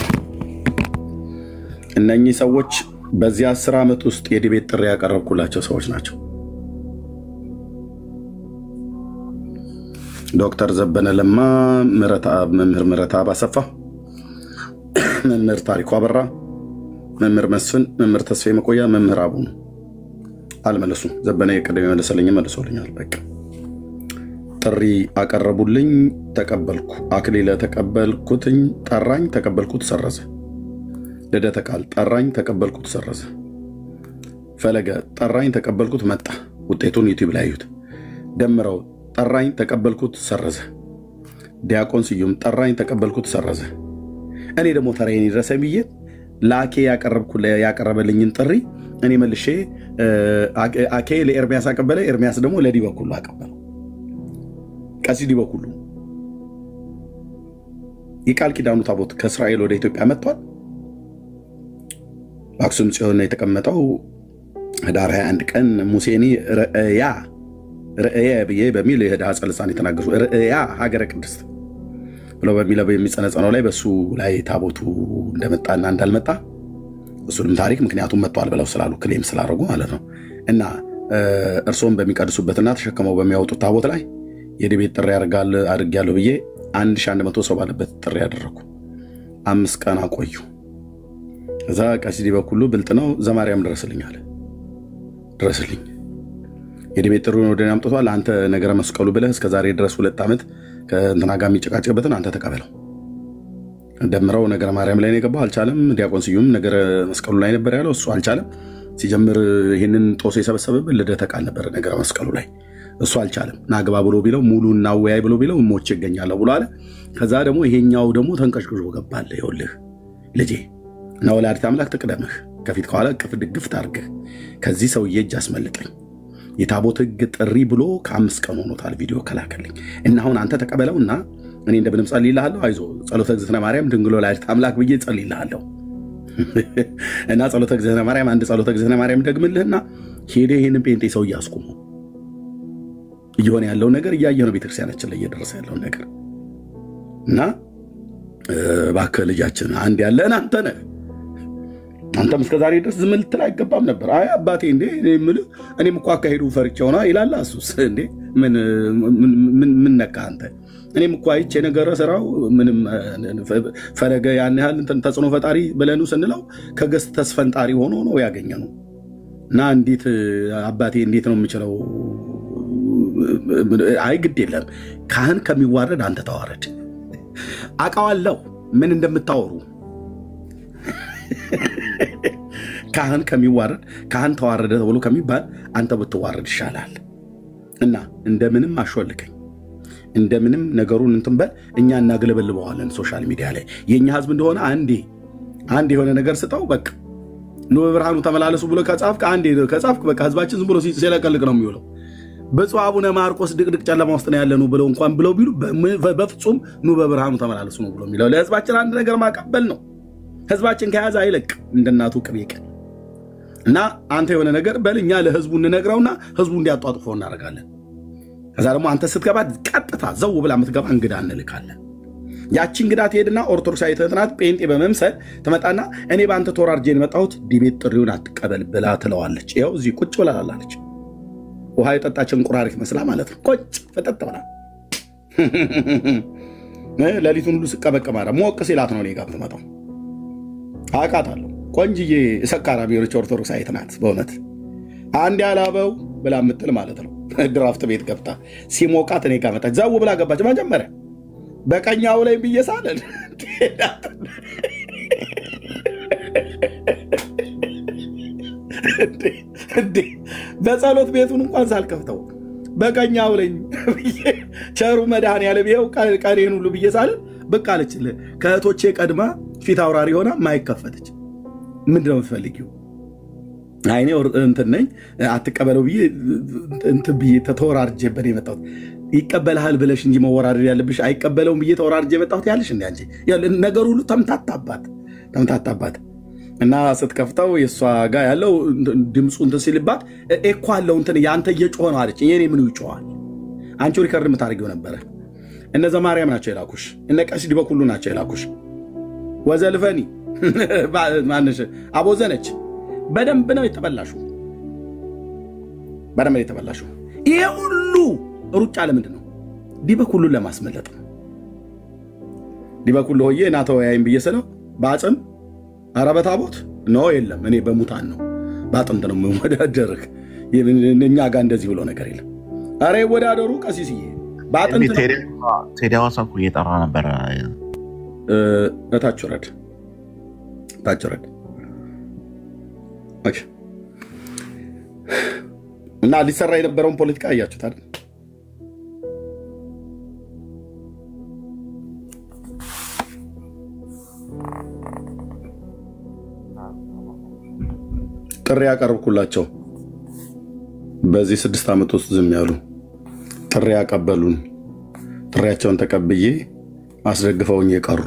እነኚህ ሰዎች በዚህ 10 ዓመት ውስጥ የዲቤት ጥሪ ያቀረብኩላቸው ሰዎች ናቸው። ዶክተር ዘበነ ለማ፣ መምህር ምረትአብ አሰፋ፣ መምህር ታሪኩ አበራ፣ መምህር መስፍን፣ መምህር ተስፋዬ መቆያ፣ መምህር አቡኑ አልመለሱም። ዘበነ የቀደም መልሶልኛል። በቃ ጥሪ አቀረቡልኝ፣ ተቀበልኩ። አክሊለ ተቀበልኩትኝ፣ ጠራኝ፣ ተቀበልኩት፣ ሰረዘ። ልደተ ቃል ጠራኝ፣ ተቀበልኩት፣ ሰረዘ። ፈለገ ጠራኝ፣ ተቀበልኩት፣ መጣ። ውጤቱን ዩቲዩብ ላይ አዩት። ደምረው ጠራኝ፣ ተቀበልኩት፣ ሰረዘ። ዲያቆን ስዩም ጠራኝ ተቀበልኩት ሰረዘ እኔ ደግሞ ተራዬን ይድረሰኝ ብዬ ላኬ ያቀረበልኝን ጥሪ እኔ መልሼ አኬ ለኤርሚያስ አቀበለ ኤርሚያስ ደግሞ ለዲበኩሉ አቀበለው ቀሲስ ዲበኩሉ የቃል ኪዳኑ ታቦት ከእስራኤል ወደ ኢትዮጵያ መጥቷል በአክሱም ጽዮን የተቀመጠው ህዳር 21 ቀን ሙሴኒ ርእያ ብዬ በሚል የህዳር ጸልሳን የተናገሩ ርእያ ሀገረ ቅድስት ብሎ በሚለው የሚጸነጸነው ላይ በሱ ላይ ታቦቱ እንደመጣና እንዳልመጣ እሱንም ታሪክ ምክንያቱም መጥቷል ብለው ስላሉ ክሌም ስላደረጉ ማለት ነው እና እርሶም በሚቀድሱበትና ተሸክመው በሚያወጡት ታቦት ላይ የዲቤት ጥሪ አድርጋለሁ ብዬ 1100 ሰው ባለበት ጥሪ ያደረኩ 5 ቀን አቆዩ እዛ ቀሲስ ዲበኩሉ ብልጥ ነው ዘማርያም ድረስልኝ አለ ድረስልኝ የዲቤት ጥሪውን ወደኔ አምጥቷል አንተ ነገረ መስቀሉ ብለህ እስከ ዛሬ ድረስ 2 ዓመት ከእንትና ጋር የሚጨቃጨቅበትን አንተ ተቀበለው ደምረው ነገረ ማርያም ላይ ነው የገባው አልቻለም ዲያቆን ስዩም ነገረ መስቀሉ ላይ ነበር ያለው እሱ አልቻለም ሲጀምር ይሄንን ጦስ የሰበሰበበት ልደተ ቃል ነበር ነገረ መስቀሉ ላይ እሱ አልቻለም ናግባ ብሎ ቢለው ሙሉና ወያይ ብሎ ቢለው ሞቼ ይገኛለሁ ብሎ አለ ከዛ ደግሞ ይሄኛው ደግሞ ተንቀሽቅሾ ገባለ ይወልህ ልጄ ነው ወላዲተ አምላክ ተቀደመህ ከፊት ከኋላ ቅፍ ድግፍ ታርገህ ከዚህ ሰውዬ እጅ አስመልጠኝ የታቦት ሕግ ጥሪ ብሎ ከ5 ቀን ሆኖታል ቪዲዮ ከላከልኝ እና አሁን አንተ ተቀበለውና እኔ እንደምንም ጸልይልሃለሁ አይዞ ጸሎተ እግዝእትነ ማርያም ድንግል ወላዲተ አምላክ ብዬ ጸልይልሃለሁ እና ጸሎተ እግዝእትነ ማርያም አንድ ጸሎተ እግዝእትነ ማርያም ደግምልህና ሄደ ይሄንን ጴንጤ ሰው ያስቆሙ እየሆነ ያለው ነገር እያየነው ቤተክርስቲያናችን ላይ እየደረሰ ያለው ነገር እና ባከ ልጃችን አንድ ያለን አንተ ነህ አንተም እስከ ዛሬ ድረስ ዝም ልትል አይገባም ነበር አይ አባቴ እንዴ እኔም እኮ አካሄዱ ፈርቻውና ይላል አሱስ እንዴ ምን ነካ አንተ እኔም እኮ አይቼ ነገር ሰራው ምንም ፈለገ ያን ያህል ተጽዕኖ ፈጣሪ ብለኑ ስንለው ከገስት ተስፈንጣሪ ሆኖ ነው ያገኘነው እና እንዴት አባቴ እንዴት ነው የምችለው አይ ግድ የለም ካህን ከሚዋረድ አንተ ተዋረድ አቃዋለሁ ምን እንደምታወሩ ካህን ከሚዋረድ ካህን ተዋረደ ተብሎ ከሚባል አንተ ብትዋረድ ይሻላል እና እንደምንም አሾልከኝ እንደምንም ነገሩን እንትን በል እኛ እናገለበልበዋለን ሶሻል ሚዲያ ላይ የኛ ህዝብ እንደሆነ አንድ የሆነ ነገር ስጠው በቃ ነው ብርሃኑ ተመላለሱ ብሎ ከጻፍክ በቃ ህዝባችን ዝም ብሎ ሲለቀልቅ ነው የሚውለው በጽዋ አቡነ ማርቆስ ድቅድቅ ጨለማ ውስጥ ነው ያለነው ብለው እንኳን ብለው ቢሉ በፍጹም ነው በብርሃኑ ተመላለሱ ነው ብሎ የሚለው ለህዝባችን አንድ ነገር ማቀበል ነው ህዝባችን ከያዘ አይለቅ እንደናቱ ቅቤቅ እና አንተ የሆነ ነገር በልኛ ለህዝቡ እንነግረውና ህዝቡ እንዲያጧጥፈው እናደርጋለን ከዛ ደግሞ አንተ ስትገባ ቀጥታ ዘው ብላ የምትገባ እንግዳ እንልካለን ያቺ እንግዳ ትሄድና ኦርቶዶክሳዊ ተናት ጴንጤ በመምሰል ተመጣና እኔ ባንተ ተወራርጄን መጣሁት ዲቤት ጥሪውን አትቀበል ብላ ትለዋለች ይሄው እዚህ ቁጭ ብላለች ውሃ የጠጣችን ቁራሪት መስላ ማለት ነው ቁጭ ፈጠጥ ብላ ለሊቱን ሁሉ ስቀበቀማራ ሞቅ ሲላት ነው እኔ ጋር ተመጣው አቃታለሁ ቆንጅዬ ሰካራ ቢሮች ኦርቶዶክሳዊ ተናት በእውነት አንድ ያላበው ብላ ምጥል ማለት ነው ድራፍት ቤት ገብታ ሲሞቃት እኔ ጋር መጣች ዛው ብላ ገባች መጀመሪያ በቀኛው ላይ ብየሳለን በጸሎት ቤቱን እንኳን ሳልከፍተው በቀኛው ላይ ቸሩ መድኃኔዓለም ይኸው ቀኔን ሁሉ ብየሳለን በቃ አለችልህ ከእህቶቼ ቀድማ ፊት አውራሪ ሆና ማይከፈተች ምንድነው የምትፈልጊው አይኔ እንትን ነኝ አትቀበለው ብዬ ተወራርጄበት የመጣሁት ይቀበልሃል ብለሽ እንጂ መወራረድ ያለብሽ አይቀበለውም ብዬ ተወራርጄ የመጣሁት ያለሽ እንዴ አንቺ ነገሩ ሁሉ ተምታታባት እና ስትከፍተው የሷ ጋር ያለው ድምፁ እንትን ሲልባት ኤኮ አለው እንትን ያንተ እየጮኸ ነው አለች የኔ ምን ይጮሃል አንቺ ሪከርድ የምታደርጊው ነበረ እነ ዘማርያም ናቸው የላኩሽ እነ ቀሲስ ዲበኩሉ ናቸው የላኩሽ ወዘልፈኒ ማንሽ አቦዘነች በደንብ ነው የተበላሽው ይሄ ሁሉ ሩጫ ለምንድን ነው ዲበኩሉ ለማስመለጥ ነው ዲበኩሉ ሆዬ እና ተወያይም ብየሰለው ባጽም አረበታቦት ነው የለም እኔ በሙታን ነው ባጥምት ነው መወዳደርክ እኛ ጋር እንደዚህ ብሎ ነገር የለም አሬ ወዳደሩ ቀሲስዬ ባጥምት ቴዲያዋሳ እኮ እየጠራ ነበር ታች ወረድ ኦኬ እና ሊሰራ የነበረውን ፖለቲካ አያችሁት አይደል ጥሪ ያቀርብኩላቸው በዚህ 6 ዓመት ውስጥ ዝም ያሉ ጥሪ ያቀበሉን ጥሪያቸውን ተቀብዬ አስደግፈውኝ የቀሩ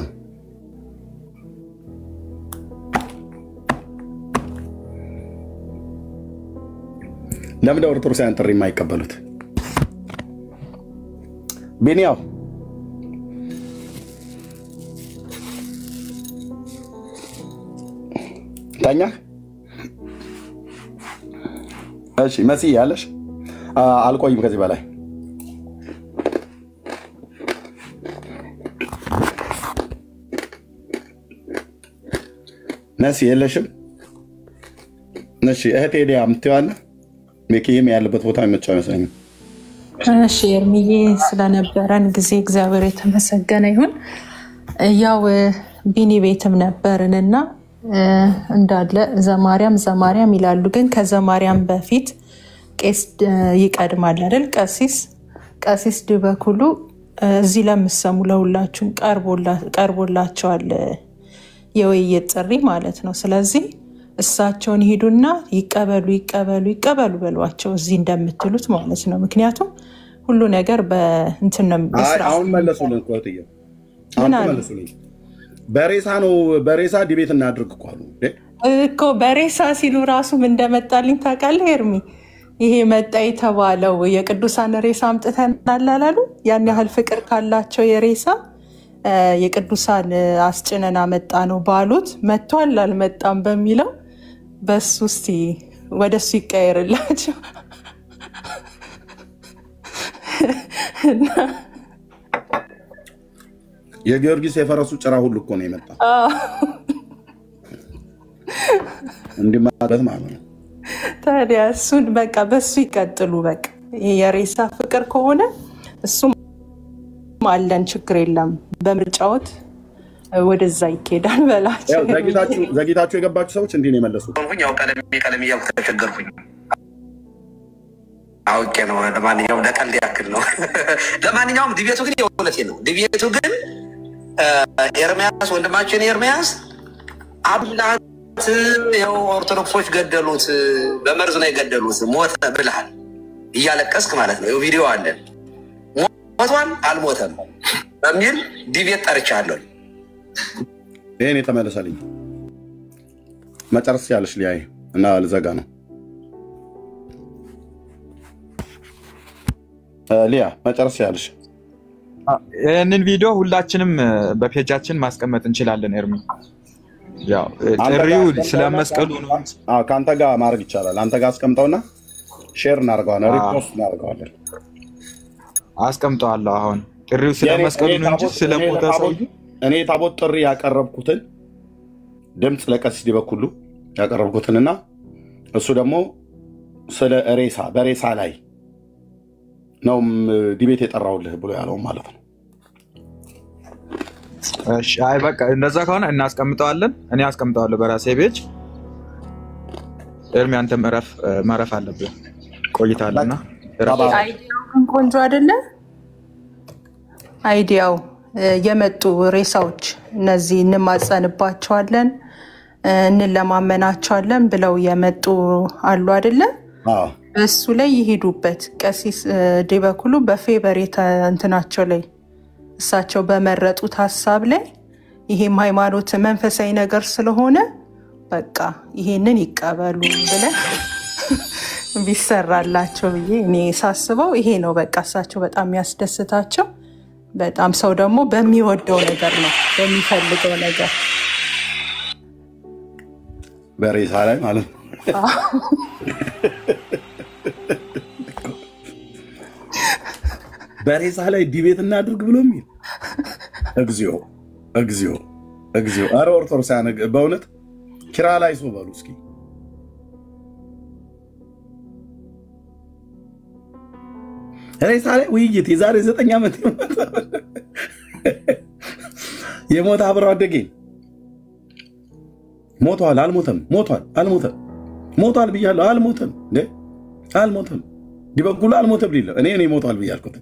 ለምን ኦርቶዶክሳውያን ጥሪ የማይቀበሉት? ቢኒያው ታኛ እሺ፣ መሲ ያለሽ አልቆይም ከዚህ በላይ መሲ የለሽም? እሺ እህቴ ዲያ ምትዋለ ሚኪም ያለበት ቦታ የሚመጣው አይመስለኝም። እሺ ኤርሚዬ ስለነበረን ጊዜ እግዚአብሔር የተመሰገነ ይሁን። ያው ቢኒ ቤትም ነበርንና እንዳለ ዘማርያም ይላሉ፣ ግን ከዘማርያም በፊት ቄስ ይቀድማል አይደል? ቀሲስ ድበኩሉ እዚህ ለምሰሙ ለሁላችሁም ቀርቦላቸዋል የውይይት ጥሪ ማለት ነው። ስለዚህ እሳቸውን ሄዱና ይቀበሉ በሏቸው እዚህ እንደምትሉት ማለት ነው። ምክንያቱም ሁሉ ነገር በእንትን ነው። አሁን መለሱልን መለሱልን። በሬሳ ነው በሬሳ ዲቤት እናድርግ እኮ በሬሳ ሲሉ ራሱ ምን እንደመጣልኝ ታውቃለህ ኤርሚ? ይሄ መጣ የተባለው የቅዱሳን ሬሳ አምጥተናል አላሉ? ያን ያህል ፍቅር ካላቸው የሬሳ የቅዱሳን አስጭነና መጣ ነው ባሉት መጥቷል አልመጣም በሚለው በሱ እስቲ ወደሱ ይቀየርላቸው። የጊዮርጊስ የፈረሱ ጭራ ሁሉ እኮ ነው የመጣው እንዲማለት ማለት ነው። ታዲያ እሱን በቃ በሱ ይቀጥሉ። በቃ የሬሳ ፍቅር ከሆነ እሱም አለን ችግር የለም። በምርጫዎት ወደዛ ይኬዳል በላቸው። ዘግይታችሁ የገባችሁ ሰዎች እንዲህ ነው የመለሱት። ያው ቀለም እያልኩ ተቸገርኩኝ። አውቄ ነው። ለማንኛውም ለቀልድ ያክል ነው። ለማንኛውም ዲቤቱ ግን የእውነቴን ነው። ዲቤቱ ግን ኤርሚያስ ወንድማችን ኤርሚያስ አብላት ያው ኦርቶዶክሶች ገደሉት፣ በመርዝ ነው የገደሉት፣ ሞተ ብለሃል እያለቀስክ ማለት ነው። ቪዲዮ አለን። ሞቷል አልሞተም በሚል ዲቤት ጠርቻለሁ። ይሄን የተመለሰልኝ መጨረስ ያለሽ ሊያይ እና ልዘጋ ነው። ሊያ መጨረስ ያለሽ ይህንን ቪዲዮ ሁላችንም በፔጃችን ማስቀመጥ እንችላለን። ኤርሚ ያው ጥሪው ስለመስቀሉ ነው። ከአንተ ጋር ማድረግ ይቻላል። አንተ ጋር አስቀምጠውና ሼር እናደርገዋለን፣ ሪፖስት እናደርገዋለን። አስቀምጠዋለሁ። አሁን ጥሪው ስለመስቀሉ ነው እንጂ ስለሞተ ሰው እኔ ታቦት ጥሪ ያቀረብኩትን ድምፅ ለቀሲስ ዲበኩሉ ያቀረብኩትንና እሱ ደግሞ ስለ ሬሳ በሬሳ ላይ ነው ዲቤት የጠራውልህ ብሎ ያለው ማለት ነው። እሺ አይ በቃ እንደዛ ከሆነ እናስቀምጠዋለን። እኔ አስቀምጠዋለሁ በራሴ ፔጅ። ኤርሚ አንተም ማረፍ አለብህ፣ ቆይታለና። አይዲያው ቆንጆ አይደለ? አይዲያው የመጡ ሬሳዎች እነዚህ እንማጸንባቸዋለን እንለማመናቸዋለን ብለው የመጡ አሉ አይደለ? እሱ ላይ ይሄዱበት። ቀሲስ ዲበኩሉ በፌቨር እንትናቸው ላይ እሳቸው በመረጡት ሐሳብ ላይ ይሄም ሃይማኖት መንፈሳዊ ነገር ስለሆነ በቃ ይሄንን ይቀበሉ ብለን ቢሰራላቸው ብዬ እኔ ሳስበው ይሄ ነው። በቃ እሳቸው በጣም ያስደስታቸው። በጣም ሰው ደግሞ በሚወደው ነገር ነው በሚፈልገው ነገር በሬሳ ላይ ማለት ነው። በሬሳ ላይ ዲቤት እናድርግ ብሎ የሚል እግዚኦ እግዚኦ እግዚኦ! ኧረ ኦርቶዶክሳውያን በእውነት ኪራ ላይ ሰው በሉ እስኪ። ሬሳ ላይ ውይይት የዛሬ 9 ዓመት የሞተ አብሮ አደጌ ሞቷል አልሞተም? ሞቷል አልሞተም? ሞቷል ብያለሁ አልሞተም እንዴ? አልሞተም። ዲበኩሉ አልሞተም ሊለው እኔ ሞቷል ብያልኩት፣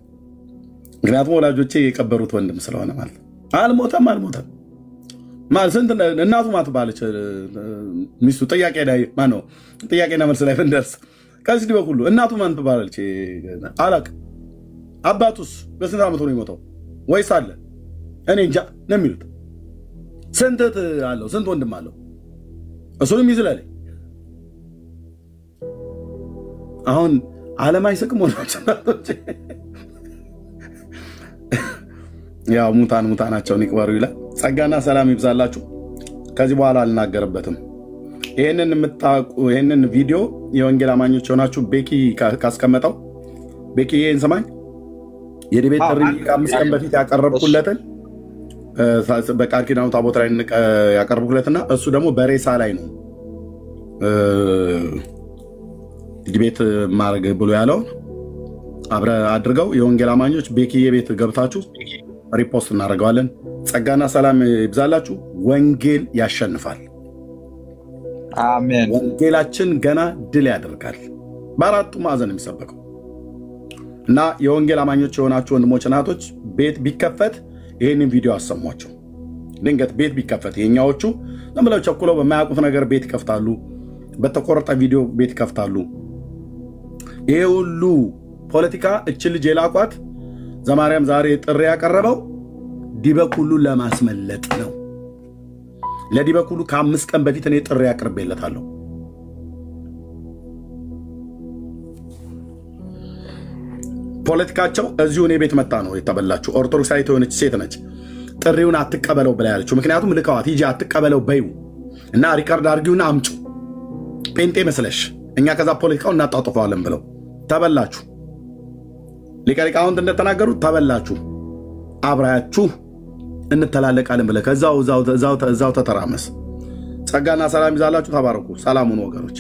ምክንያቱም ወላጆቼ የቀበሩት ወንድም ስለሆነ ማለት ነው። አልሞተም ማለት ስንት እናቱ ማትባለች ሚስቱ ጥያቄ ላይ ማነው ጥያቄና መልስ ላይ እንደርስ ከዚህ በኩሉ እናቱ ማን ትባላለች አላቅ አባቱስ በስንት ዓመቱ ነው የሞተው ወይስ አለ እኔ እንጃ ነው የሚሉት ስንት አለው ስንት ወንድም አለው እሱንም ይዝላል አሁን ዓለም አይስቅም ወንዶች ያው ሙታናቸውን ይቅበሩ ይላል ጸጋና ሰላም ይብዛላችሁ ከዚህ በኋላ አልናገርበትም ይሄንን ቪዲዮ የወንጌል አማኞች ሆናችሁ ቤኪ ካስቀመጠው ቤኪ ይሄን ሰማኝ የዲቤት ጥሪ ከ5 ቀን በፊት ያቀረብኩለትን በቃል ኪዳኑ ታቦት ላይ ያቀረብኩለትና እሱ ደግሞ በሬሳ ላይ ነው ዲቤት ማድረግ ብሎ ያለው አብረ አድርገው የወንጌል አማኞች ቤኪ የቤት ገብታችሁ ሪፖስት እናደርገዋለን ጸጋና ሰላም ይብዛላችሁ ወንጌል ያሸንፋል አሜን ወንጌላችን ገና ድል ያደርጋል በአራቱ ማዕዘን የሚሰበከው እና የወንጌል አማኞች የሆናችሁ ወንድሞች እናቶች ቤት ቢከፈት ይሄንን ቪዲዮ አሰሟቸው ድንገት ቤት ቢከፈት የኛዎቹ ዝም ብለው ቸኩለው በማያውቁት ነገር ቤት ይከፍታሉ በተቆረጠ ቪዲዮ ቤት ይከፍታሉ ይሄ ሁሉ ፖለቲካ እቺ ልጅ የላቋት ዘማርያም ዛሬ ጥሪ ያቀረበው ዲበኩሉ ለማስመለጥ ነው ለዲበኩሉ ከ5 ቀን በፊት እኔ ጥሪ ያቀርበለታለሁ ፖለቲካቸው እዚሁ እኔ ቤት መጣ ነው የተበላችሁ ኦርቶዶክሳዊት የሆነች ሴት ነች ጥሪውን አትቀበለው ብላ ያለችው ምክንያቱም ልካዋት ሂጂ አትቀበለው በይው እና ሪካርድ አርጊውና አምጩ ጴንጤ መስለሽ እኛ ከዛ ፖለቲካው እናጣጥፈዋለን ብለው ተበላችሁ ሊቀ ሊቃውንት እንደተናገሩት ተበላችሁ አብራያችሁ እንተላለቃለን ብለ ከዛው ተተራመስ ጸጋና ሰላም ይዛላችሁ ተባረኩ ሰላሙን ወገኖች